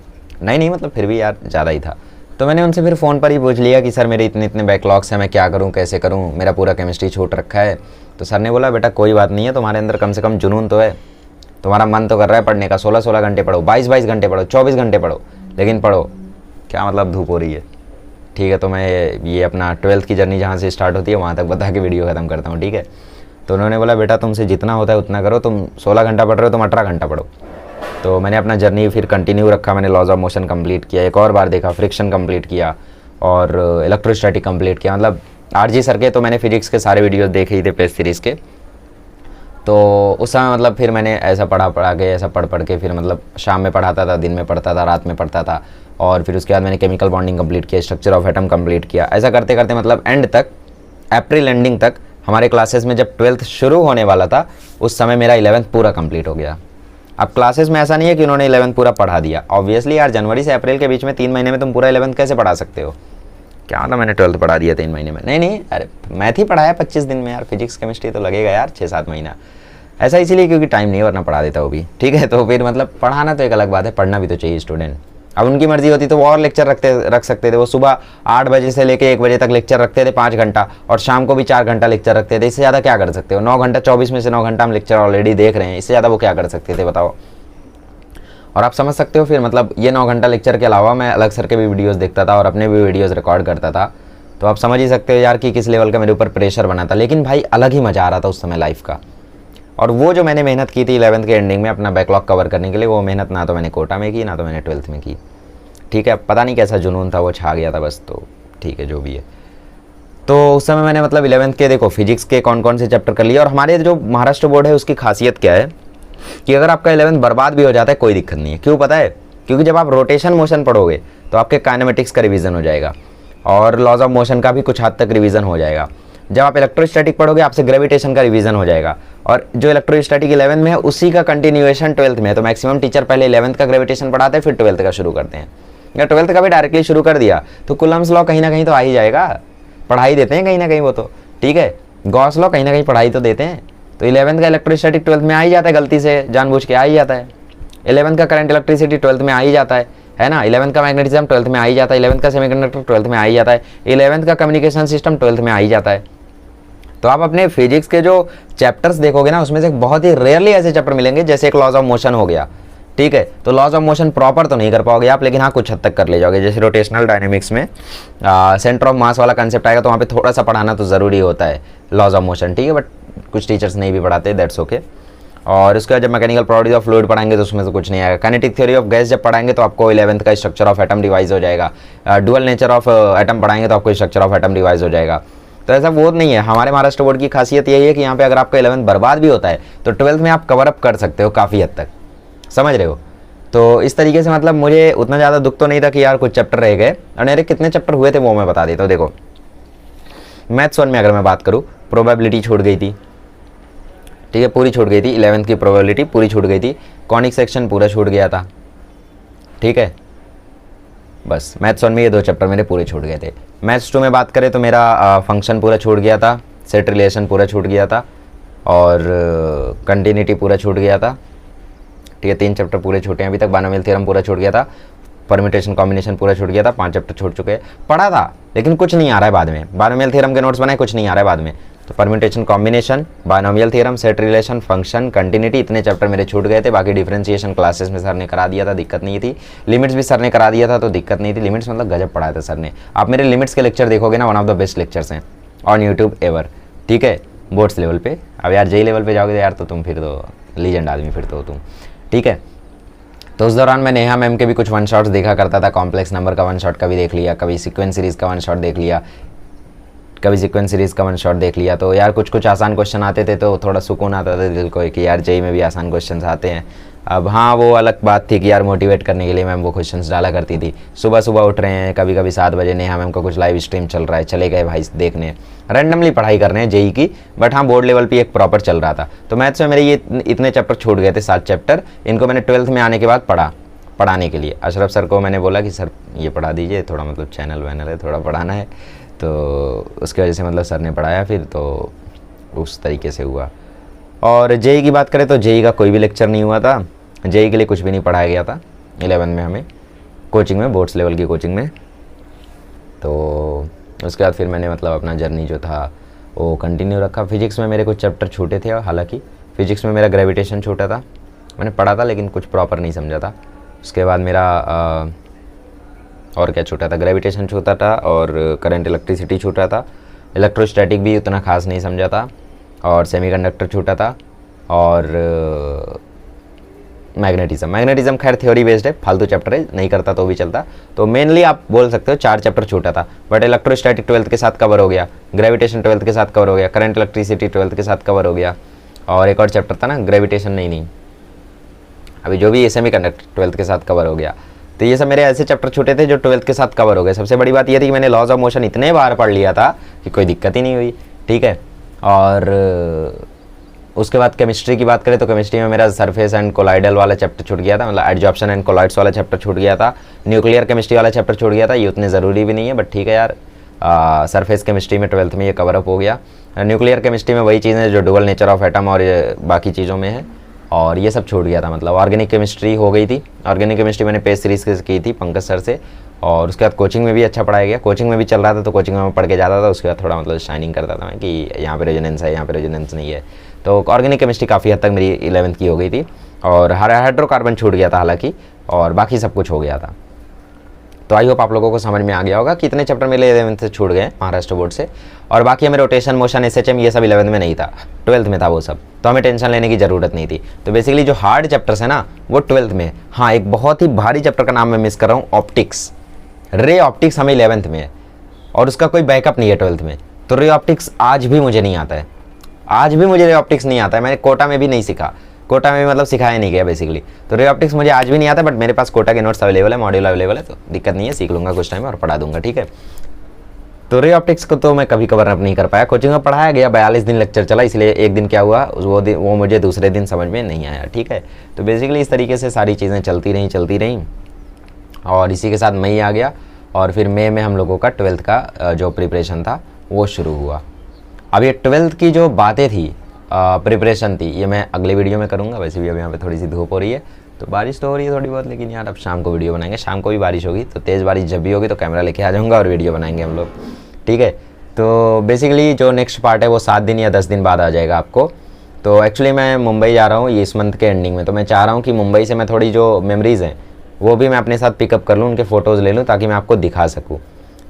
नहीं मतलब फिर भी यार ज़्यादा ही था। तो मैंने उनसे फिर फ़ोन पर ही पूछ लिया कि सर मेरे इतने इतने बैकलॉग्स हैं, मैं क्या करूँ, कैसे करूँ, मेरा पूरा केमिस्ट्री छूट रखा है। तो सर ने बोला बेटा कोई बात नहीं है, तुम्हारे अंदर कम से कम जुनून तो है, तुम्हारा मन तो कर रहा है पढ़ने का, 16-16 घंटे पढ़ो, 22-22 घंटे पढ़ो, 24 घंटे पढ़ो, लेकिन पढ़ो, क्या मतलब धूप हो रही है। ठीक है, तो मैं ये अपना 12th की जर्नी जहाँ से स्टार्ट होती है वहाँ तक बता के वीडियो ख़त्म करता हूँ। ठीक है, तो उन्होंने बोला बेटा तुमसे जितना होता है उतना करो, तुम 16 घंटा पढ़ रहे हो, तुम 18 घंटा पढ़ो। तो मैंने अपना जर्नी फिर कंटिन्यू रखा, मैंने लॉज ऑफ मोशन कंप्लीट किया, एक और बार देखा, फ्रिक्शन कंप्लीट किया और इलेक्ट्रोस्टैटिक कंप्लीट किया। मतलब आरजी सर के तो मैंने फिजिक्स के सारे वीडियोस देखे ही थे पेज सीरीज़ के। तो उस समय मतलब फिर मैंने ऐसा पढ़ा के, ऐसा पढ़ के फिर मतलब शाम में पढ़ाता था, दिन में पढ़ता था, रात में पढ़ता था। और फिर उसके बाद मैंने केमिकल बॉन्डिंग कंप्लीट किया, स्ट्रक्चर ऑफ एटम कंप्लीट किया। ऐसा करते करते मतलब एंड तक, अप्रैल एंडिंग तक हमारे क्लासेस में जब 12th शुरू होने वाला था उस समय मेरा 11th पूरा कंप्लीट हो गया। अब क्लासेस में ऐसा नहीं है कि उन्होंने 11th पूरा पढ़ा दिया, ऑब्वियसली यार जनवरी से अप्रैल के बीच में 3 महीने में तुम पूरा 11th कैसे पढ़ा सकते हो, क्या मतलब मैंने 12th पढ़ा दिया 3 महीने में, नहीं, अरे मैथ ही पढ़ाया 25 दिन में यार, फिजिक्स केमिस्ट्री तो लगेगा यार 6-7 महीना। ऐसा इसीलिए क्योंकि टाइम नहीं, वरना पढ़ा देता वो भी। ठीक है, तो फिर मतलब पढ़ाना तो एक अलग बात है, पढ़ना भी तो चाहिए स्टूडेंट। अब उनकी मर्जी होती तो वो और लेक्चर रख सकते थे, वो सुबह 8 बजे से लेके 1 बजे तक लेक्चर रखते थे 5 घंटा, और शाम को भी 4 घंटा लेक्चर रखते थे। इससे ज़्यादा क्या कर सकते हो, 9 घंटा 24 में से 9 घंटा हम लेक्चर ऑलरेडी देख रहे हैं, इससे ज़्यादा वो क्या कर सकते थे बताओ। और आप समझ सकते हो फिर मतलब ये 9 घंटा लेक्चर के अलावा मैं अलग सर के भी वीडियोस देखता था और अपने भी वीडियोस रिकॉर्ड करता था। तो आप समझ ही सकते हो यार कि किस लेवल का मेरे ऊपर प्रेशर बना था, लेकिन भाई अलग ही मज़ा आ रहा था उस समय लाइफ का। और वो जो मैंने मेहनत की थी 11th के एंडिंग में अपना बैकलॉग कवर करने के लिए, वो मेहनत ना तो मैंने कोटा में की, ना तो मैंने 12th में की। ठीक है, पता नहीं कैसा जुनून था, वो छा गया था बस, तो ठीक है जो भी है। तो उस समय मैंने मतलब 11th के देखो फिजिक्स के कौन कौन से चैप्टर कर लिए। और हमारे जो महाराष्ट्र बोर्ड है उसकी खासियत क्या है कि अगर आपका 11th बर्बाद भी हो जाता है कोई दिक्कत नहीं है। क्यों पता है, क्योंकि जब आप रोटेशन मोशन पढ़ोगे तो आपके काइनेमेटिक्स का रिवीजन हो जाएगा और लॉज ऑफ मोशन का भी कुछ हद तक रिवीजन हो जाएगा। जब आप इलेक्ट्रोस्टैटिक पढ़ोगे आपसे ग्रेविटेशन का रिवीजन हो जाएगा, और जो इलेक्ट्रोस्टैटिक 11th में है उसी का कंटिन्यूएशन 12th में है। तो मैक्सिमम टीचर पहले 11th का ग्रेविटेशन पढ़ाते हैं, फिर 12th का शुरू करते हैं। या 12th का भी डायरेक्टली शुरू कर दिया तो कूलम्स लॉ कहीं ना कहीं तो आ ही जाएगा, पढ़ाई देते हैं कहीं ना कहीं वो तो, ठीक है। गॉस लॉ कहीं ना कहीं पढ़ाई तो देते हैं। तो 11th का इलेक्ट्रोस्टैटिक 12th में आ ही जाता है, गलती से जानबूझ के आ ही जाता है। 11th का करंट इलेक्ट्रिसिटी 12th में आ ही जाता है ना। 11th का मैग्नेटिज्म 12th में आ ही जाता है। 11th का सेमीकंडक्टर 12th में आ ही जाता है। 11th का कम्युनिकेशन सिस्टम 12th में आ ही जाता है। तो आप अपने फिजिक्स के जो चैप्टर्स देखोगे ना, उसमें से बहुत ही रेयरली ऐसे चैप्टर मिलेंगे, जैसे एक लॉज ऑफ मोशन हो गया, ठीक है। तो लॉज ऑफ मोशन प्रॉपर तो नहीं कर पाओगे आप, लेकिन हाँ कुछ हद तक कर ले जाओगे। जैसे रोटेशनल डायनेमिक्स में सेंटर ऑफ मास वाला कंसेप्ट आएगा, तो वहाँ पे थोड़ा सा पढ़ाना तो ज़रूरी होता है लॉज ऑफ मोशन, ठीक है। बट कुछ टीचर्स नहीं भी पढ़ाते, दैट्स ओके। और उसके बाद जब मैकेनिकल प्रॉपर्टीज ऑफ फ्लूइड पढ़ाएंगे तो उसमें से कुछ नहीं आएगा। काइनेटिक थ्योरी ऑफ गैस जब पढ़ाएंगे तो आपको 11th का स्ट्रक्चर ऑफ एटम रिवाइज हो जाएगा। डुअल नेचर ऑफ एटम पढ़ाएंगे तो आपको स्ट्रक्चर ऑफ एटम रिवाइज हो जाएगा। तो ऐसा वो नहीं है। हमारे महाराष्ट्र बोर्ड की खासियत यही है कि यहाँ पे अगर आपका 11th बर्बाद भी होता है तो 12th में आप कवर अप कर सकते हो काफ़ी हद तक, समझ रहे हो। तो इस तरीके से मतलब मुझे उतना ज़्यादा दुख तो नहीं था कि यार कुछ चैप्टर रह गए, और मेरे कितने चैप्टर हुए थे वो मैं बता देता हूँ। देखो मैथ्स 1 में अगर मैं बात करूँ, प्रोबेबिलिटी छूट गई थी, ठीक है, पूरी छूट गई थी। 11th की प्रोबेबिलिटी पूरी छूट गई थी। कॉनिक सेक्शन पूरा छूट गया था, ठीक है। बस मैथ्स 1 में ये 2 चैप्टर मेरे पूरे छूट गए थे। मैथ्स 2 में बात करें तो मेरा फंक्शन पूरा छूट गया था, सेट रिलेशन पूरा छूट गया था, और कंटिन्यूटी पूरा छूट गया था, ठीक है। 3 चैप्टर पूरे छूटे हैं अभी तक। बायनोमियल थ्योरम पूरा छूट गया था, परम्यूटेशन कॉम्बिनेशन पूरा छूट गया था। 5 चैप्टर छूट चुके हैं। पढ़ा था लेकिन कुछ नहीं आ रहा है बाद में। बायनोमियल थ्योरम के नोट्स बनाए, कुछ नहीं आ रहा है बाद में। तो permutation combination, binomial theorem, set relation, function, continuity, इतने चैप्टर मेरे छूट गए थे। बाकी डिफरेंशिएशन क्लासेस में सर ने करा दिया था, दिक्कत नहीं थी। लिमिट्स भी सर ने करा दिया था तो दिक्कत नहीं थी। लिमिट्स मतलब गजब पढ़ाया था सर ने। आप मेरे लिमिट्स के लेक्चर देखोगे ना, one of the best lectures हैं ऑन यूट्यूब एवर, ठीक है, बोर्ड्स लेवल पे। अब यार जेई लेवल पे जाओगे तो यार तो तुम फिर तो लीजेंड आदमी फिर तो तुम, ठीक है। तो उस दौरान मैं नेहा मैम के भी कुछ वन शॉट्स देखा करता था। कॉम्प्लेक्स नंबर का वन शॉट कभी देख लिया, कभी सीक्वेंस सीरीज़ का वन शॉट देख लिया, कभी सीक्वेंस सीरीज़ का वन शॉट देख लिया। तो यार कुछ कुछ आसान क्वेश्चन आते थे तो थोड़ा सुकून आता था दिल को कि यार जेई में भी आसान क्वेश्चन आते हैं। अब हाँ वो अलग बात थी कि यार मोटिवेट करने के लिए मैम वो क्वेश्चंस डाला करती थी। सुबह सुबह उठ रहे हैं, कभी कभी 7 बजे नेहा मैम का कुछ लाइव स्ट्रीम चल रहा है, चले गए भाई देखने, रैंडमली पढ़ाई कर रहे हैं जेई की। बट हाँ बोर्ड लेवल पे एक प्रॉपर चल रहा था। तो मैथ्स में मेरे ये इतने चैप्टर छूट गए थे, 7 चैप्टर। इनको मैंने 12th में आने के बाद पढ़ाने के लिए अशरफ सर को मैंने बोला कि सर ये पढ़ा दीजिए, थोड़ा मतलब चैनल वैनल है, थोड़ा पढ़ाना है। तो उसकी वजह से मतलब सर ने पढ़ाया फिर, तो उस तरीके से हुआ। और जेई की बात करें तो जेई का कोई भी लेक्चर नहीं हुआ था। जेई के लिए कुछ भी नहीं पढ़ाया गया था 11th में हमें कोचिंग में, बोर्ड्स लेवल की कोचिंग में। तो उसके बाद फिर मैंने मतलब अपना जर्नी जो था वो कंटिन्यू रखा। फिजिक्स में मेरे कुछ चैप्टर छूटे थे, हालांकि फिजिक्स में मेरा ग्रेविटेशन छूटा था। मैंने पढ़ा था लेकिन कुछ प्रॉपर नहीं समझा था। उसके बाद मेरा और क्या छूटा था, ग्रेविटेशन छूटा था, और करंट इलेक्ट्रिसिटी छूटा था। इलेक्ट्रोस्टैटिक भी उतना खास नहीं समझा था, और सेमीकंडक्टर छूटा था, और मैग्नेटिज्म खैर थ्योरी बेस्ड है, फालतू चैप्टर है, नहीं करता तो भी चलता। तो मेनली आप बोल सकते हो 4 चैप्टर छूटा था। बट इलेक्ट्रोस्टैटिक 12th के साथ कवर हो गया, ग्रेविटेशन 12th के साथ कवर हो गया, करंट इलेक्ट्रिसिटी 12th के साथ कवर हो गया, और एक और चैप्टर था ना ग्रेविटेशन, नहीं अभी जो भी सेमीकंडक्टर 12th के साथ कवर हो गया। तो ये सब मेरे ऐसे चैप्टर छूटे थे जो 12th के साथ कवर हो गए। सबसे बड़ी बात ये थी कि मैंने लॉज ऑफ मोशन इतने बार पढ़ लिया था कि कोई दिक्कत ही नहीं हुई, ठीक है। और उसके बाद केमिस्ट्री की बात करें तो केमिस्ट्री में मेरा सरफेस एंड कोलाइडल वाला चैप्टर छूट गया था, मतलब एडजॉर्प्शन एंड कोलाइड्स वाला चैप्टर छूट गया था। न्यूक्लियर केमिस्ट्री वाला चैप्टर छूट गया था, ये उतने ज़रूरी भी नहीं है बट ठीक है यार। सरफेस केमिस्ट्री में 12th में ये कवर अप हो गया। न्यूक्लियर केमिस्ट्री में वही चीज़ें जो डुअल नेचर ऑफ एटम और बाकी चीज़ों में है, और ये सब छूट गया था। मतलब ऑर्गेनिक केमिस्ट्री हो गई थी। ऑर्गेनिक केमिस्ट्री मैंने पेज सीरीज़ की थी पंकज सर से, और उसके बाद कोचिंग में भी अच्छा पढ़ाया गया। कोचिंग में भी चल रहा था तो कोचिंग में मैं पढ़ के जाता था। उसके बाद थोड़ा मतलब शाइनिंग करता था मैं कि यहाँ पे रेजोनेंस है, यहाँ पे रेजोनेंस नहीं है। तो ऑर्गेनिक केमिस्ट्री काफ़ी हद तक मेरी 11th की हो गई थी, और हाइड्रोकार्बन छूट गया था हालांकि, और बाकी सब कुछ हो गया था। तो आई होप आप लोगों को समझ में आ गया होगा कितने चैप्टर मेरे 11th से छूट गए महाराष्ट्र बोर्ड से। और बाकी हमें रोटेशन, मोशन, SHM ये सब 11th में नहीं था, 12th में था वो सब, तो हमें टेंशन लेने की ज़रूरत नहीं थी। तो बेसिकली जो हार्ड चैप्टर्स है ना वो 12th में। हाँ एक बहुत ही भारी चैप्टर का नाम मैं मिस कर रहा हूँ, ऑप्टिक्स। रे ऑप्टिक्स हमें 11th में है और उसका कोई बैकअप नहीं है 12th में। तो रे ऑप्टिक्स आज भी मुझे नहीं आता है, आज भी मुझे रे ऑप्टिक्स नहीं आता है। मैंने कोटा में भी नहीं सीखा, कोटा में मतलब सिखाया नहीं गया बेसिकली। तो रे ऑप्टिक्स मुझे आज भी नहीं आता, बट मेरे पास कोटा के नोट्स अवेलेबल है, मॉड्यूल अवेलेबल है, तो दिक्कत नहीं है, सीख लूँगा कुछ टाइम और पढ़ा दूंगा, ठीक है। तो रे ऑप्टिक्स को तो मैं कभी कवर अप नहीं कर पाया। कोचिंग में पढ़ाया गया, 42 दिन लेक्चर चला, इसलिए एक दिन क्या हुआ वो मुझे दूसरे दिन समझ में नहीं आया। ठीक है, तो बेसिकली इस तरीके से सारी चीज़ें चलती रहीं और इसी के साथ मई आ गया और फिर मई में हम लोगों का 12th का जो प्रिपरेशन था वो शुरू हुआ। अब ये 12th की जो बातें थी, प्रिपरेशन थी, ये मैं अगले वीडियो में करूँगा। वैसे भी अब यहाँ पे थोड़ी सी धूप हो रही है, तो बारिश तो हो रही है थोड़ी बहुत, लेकिन यार अब शाम को वीडियो बनाएंगे। शाम को भी बारिश होगी, तो तेज़ बारिश जब भी होगी तो कैमरा लेके आ जाऊँगा और वीडियो बनाएंगे हम लोग। ठीक है, तो बेसिकली जो नेक्स्ट पार्ट है वो 7 दिन या 10 दिन बाद आ जाएगा आपको। तो एक्चुअली मैं मुंबई जा रहा हूँ ये इस मंथ के एंडिंग में, तो मैं चाह रहा हूँ कि मुंबई से मैं थोड़ी जो मेमोरीज़ हैं वो भी मैं अपने साथ पिकअप कर लूँ, उनके फ़ोटोज़ ले लूँ ताकि मैं आपको दिखा सकूँ।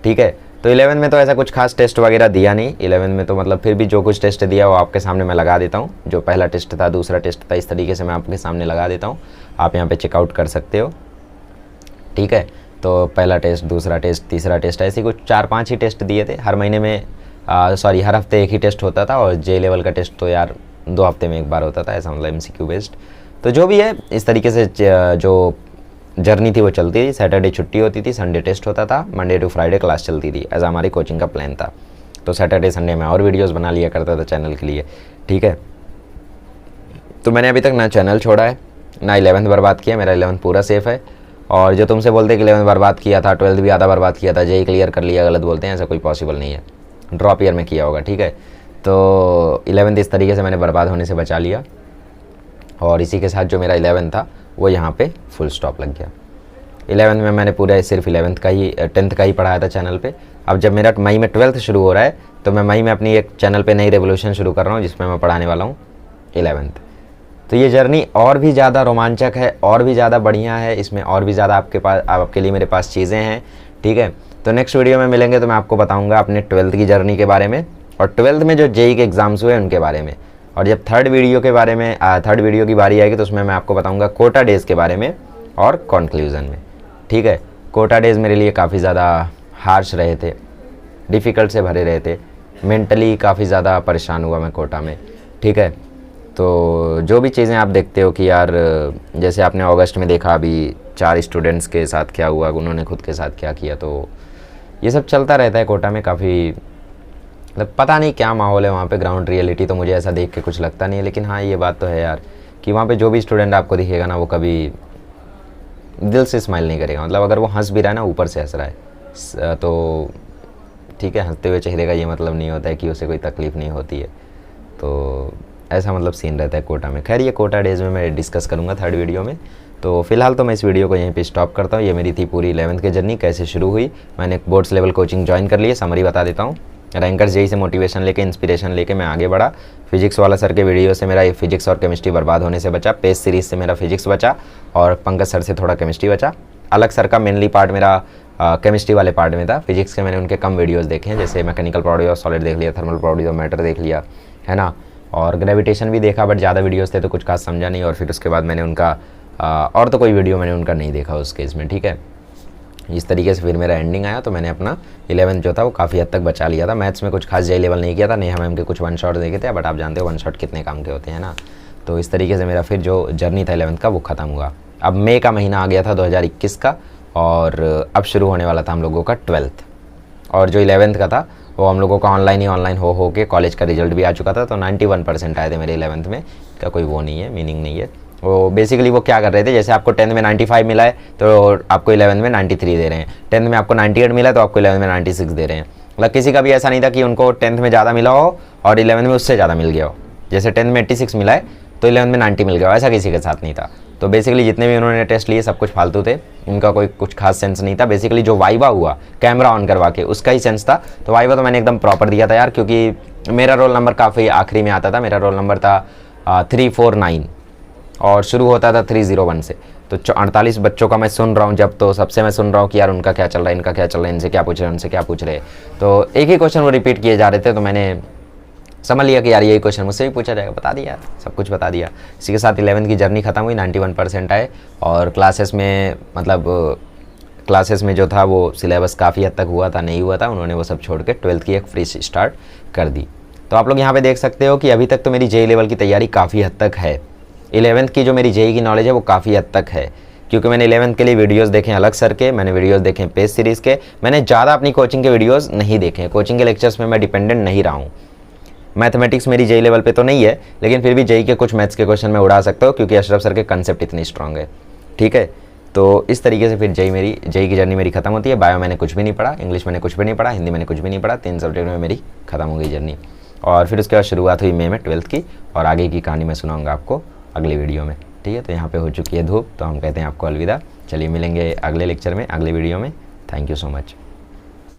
ठीक है, तो 11 में तो ऐसा कुछ खास टेस्ट वगैरह दिया नहीं। 11 में तो मतलब फिर भी जो कुछ टेस्ट दिया वो आपके सामने मैं लगा देता हूँ। जो पहला टेस्ट था, दूसरा टेस्ट था, इस तरीके से मैं आपके सामने लगा देता हूँ। आप यहाँ पे चेकआउट कर सकते हो। ठीक है, तो पहला टेस्ट, दूसरा टेस्ट, तीसरा टेस्ट, ऐसे कुछ 4-5 ही टेस्ट दिए थे। हर महीने में हर हफ्ते एक ही टेस्ट होता था और जे लेवल का टेस्ट तो यार 2 हफ्ते में एक बार होता था, ऐसा मतलब MCQ बेस्ड। तो जो भी है इस तरीके से जो जर्नी थी वो चलती थी। सैटरडे छुट्टी होती थी, संडे टेस्ट होता था, मंडे टू फ्राइडे क्लास चलती थी, ऐसा हमारी कोचिंग का प्लान था। तो सैटरडे संडे में और वीडियोस बना लिया करता था चैनल के लिए। ठीक है, तो मैंने अभी तक ना चैनल छोड़ा है ना 11th बर्बाद किया, मेरा 11th पूरा सेफ़ है। और जो तुमसे बोलते हैं कि 11th बर्बाद किया था, 12th भी आधा बर्बाद किया था, जेई क्लियर कर लिया, गलत बोलते हैं, ऐसा कोई पॉसिबल नहीं है। ड्रॉप ईयर में किया होगा। ठीक है, तो 11th इस तरीके से मैंने बर्बाद होने से बचा लिया और इसी के साथ जो मेरा 11th था वो यहाँ पे फुल स्टॉप लग गया। 11th में मैंने पूरा सिर्फ 11th का ही 10th का ही पढ़ाया था चैनल पे। अब जब मेरा मई में 12th शुरू हो रहा है तो मैं मई में अपनी एक चैनल पे नई रेवोल्यूशन शुरू कर रहा हूँ जिसमें मैं पढ़ाने वाला हूँ 11th। तो ये जर्नी और भी ज़्यादा रोमांचक है, और भी ज़्यादा बढ़िया है, इसमें और भी ज़्यादा आपके लिए मेरे पास चीज़ें हैं। ठीक है, तो नेक्स्ट वीडियो में मिलेंगे तो मैं आपको बताऊँगा अपने 12th की जर्नी के बारे में और 12th में जो जेई के एग्ज़ाम्स हुए उनके बारे में। और जब थर्ड वीडियो की बारी आएगी तो उसमें मैं आपको बताऊँगा कोटा डेज़ के बारे में और कॉन्क्लूज़न में। ठीक है, कोटा डेज़ मेरे लिए काफ़ी ज़्यादा हार्श रहे थे, डिफ़िकल्ट से भरे रहे थे, मेंटली काफ़ी ज़्यादा परेशान हुआ मैं कोटा में। ठीक है, तो जो भी चीज़ें आप देखते हो कि यार जैसे आपने अगस्त में देखा अभी 4 स्टूडेंट्स के साथ क्या हुआ, उन्होंने खुद के साथ क्या किया, तो ये सब चलता रहता है कोटा में। काफ़ी मतलब पता नहीं क्या माहौल है वहाँ पे, ग्राउंड रियलिटी तो मुझे ऐसा देख के कुछ लगता नहीं है, लेकिन हाँ ये बात तो है यार कि वहाँ पे जो भी स्टूडेंट आपको दिखेगा ना वो कभी दिल से स्माइल नहीं करेगा। मतलब अगर वो हंस भी रहा है ना, ऊपर से हंस रहा है, तो ठीक है, हंसते हुए चेहरे का ये मतलब नहीं होता है कि उसे कोई तकलीफ़ नहीं होती है। तो ऐसा मतलब सीन रहता है कोटा में। खैर ये कोटा डेज़ में मैं डिस्कस करूँगा थर्ड वीडियो में। तो फिलहाल तो मैं इस वीडियो को यहीं पे स्टॉप करता हूँ। ये मेरी थी पूरी 11th की जर्नी, कैसे शुरू हुई। मैंने बोर्ड्स लेवल कोचिंग ज्वाइन कर ली है, समरी बता देता हूँ। रैंकर्स जेई से मोटिवेशन लेके, इंस्पिरेशन लेके मैं आगे बढ़ा। फिजिक्स वाला सर के वीडियो से मेरा ये फिजिक्स और केमिस्ट्री बर्बाद होने से बचा। पेज सीरीज़ से मेरा फिजिक्स बचा और पंकज सर से थोड़ा केमिस्ट्री बचा। अलग सर का मेनली पार्ट मेरा केमिस्ट्री वाले पार्ट में था। फिजिक्स के मैंने उनके कम वीडियोस देखे हैं, जैसे मैकेनिकल प्रॉपर्टीज ऑफ सॉलिड देख लिया, थर्मल प्रॉपर्टीज ऑफ मैटर देख लिया, है ना, और ग्रेविटेशन भी देखा, बट ज़्यादा वीडियोस थे तो कुछ खास समझा नहीं। और फिर उसके बाद मैंने उनका और तो कोई वीडियो मैंने उनका नहीं देखा उस केस में। ठीक है, इस तरीके से फिर मेरा एंडिंग आया, तो मैंने अपना 11th जो था वो काफ़ी हद तक बचा लिया था। मैथ्स में कुछ खास जेई लेवल नहीं किया था, नेहा मैम के कुछ 1 शॉट देखे थे, बट आप जानते हो 1 शॉट कितने काम के होते हैं ना। तो इस तरीके से मेरा फिर जो जर्नी था 11th का वो ख़त्म हुआ। अब मई का महीना आ गया था 2021 का, और अब शुरू होने वाला था हम लोगों का 12th। और जो 11th का था वो हम लोगों का ऑनलाइन हो के कॉलेज का रिजल्ट भी आ चुका था। तो 91% आए थे मेरे 11th में, का कोई वो नहीं है, मीनिंग नहीं है। वो बेसिकली वो क्या कर रहे थे, जैसे आपको 10th में 95 मिला है तो आपको 11th में 93 दे रहे हैं, 10th में आपको 98 मिला है तो आपको 11th में 96 दे रहे हैं। मतलब किसी का भी ऐसा नहीं था कि उनको 10th में ज़्यादा मिला हो और 11th में उससे ज़्यादा मिल गया हो। जैसे 10th में 86 मिला है तो 11th में 90 मिल गया हो, ऐसा किसी के साथ नहीं था। तो बेसिकली जितने भी उन्होंने टेस्ट लिए सब कुछ फालतू थे, उनका कोई कुछ खास सेंस नहीं था। बेसिकली जो वाइवा हुआ कैमरा ऑन करवा के उसका ही सेंस था। तो वाइवा तो मैंने एकदम प्रॉपर दिया था यार, क्योंकि मेरा रोल नंबर काफ़ी आखिरी में आता था। मेरा रोल नंबर था 349 और शुरू होता था 301 से। तो 48 बच्चों का मैं सुन रहा हूँ जब, तो सबसे मैं सुन रहा हूँ कि यार उनका क्या चल रहा है, इनका क्या चल रहा है, इनसे क्या पूछ रहे हैं, उनसे क्या पूछ रहे हैं। तो एक ही क्वेश्चन वो रिपीट किए जा रहे थे, तो मैंने समझ लिया कि यार यही क्वेश्चन मुझसे भी पूछा जाएगा, बता दिया, सब कुछ बता दिया। इसी के साथ 11th की जर्नी खत्म हुई, 91% आए। और क्लासेस में मतलब क्लासेस में जो था वो सिलेबस काफ़ी हद तक हुआ था, नहीं हुआ था, उन्होंने वो सब छोड़ के 12th की एक फ्रेश स्टार्ट कर दी। तो आप लोग यहाँ पे देख सकते हो कि अभी तक तो मेरी जेई लेवल की तैयारी काफ़ी हद तक है। 11th की जो मेरी जेई की नॉलेज है वो काफ़ी हद तक है। क्योंकि मैंने 11th के लिए वीडियोस देखे अलग सर के, मैंने वीडियोस देखे पेज सीरीज़ के, मैंने ज़्यादा अपनी कोचिंग के वीडियोस नहीं देखे हैं। कोचिंग के लेक्चर्स में मैं डिपेंडेंट नहीं रहा हूँ। मैथमेटिक्स मेरी जेई लेवल पे तो नहीं है, लेकिन फिर भी जेई के कुछ मैथ्स के क्वेश्चन मैं उड़ा सकता हूँ क्योंकि अशरफ सर के कंसेप्ट इतनी स्ट्रांग है। ठीक है, तो इस तरीके से फिर जेई की जर्नी मेरी खत्म होती है। बायो मैंने कुछ भी नहीं पढ़ा, इंग्लिश मैंने कुछ भी नहीं पढ़ा, हिंदी मैंने कुछ भी नहीं पढ़ा, 3 सब्जेक्ट में मेरी खत्म हो गई जर्नी। और फिर उसके बाद शुरुआत हुई मई में 12th की, और आगे की कहानी मैं सुनाऊंगा आपको अगली वीडियो में। ठीक है, तो यहाँ पे हो चुकी है धूप, तो हम कहते हैं आपको अलविदा। चलिए मिलेंगे अगले लेक्चर में, अगले वीडियो में। Thank you so much.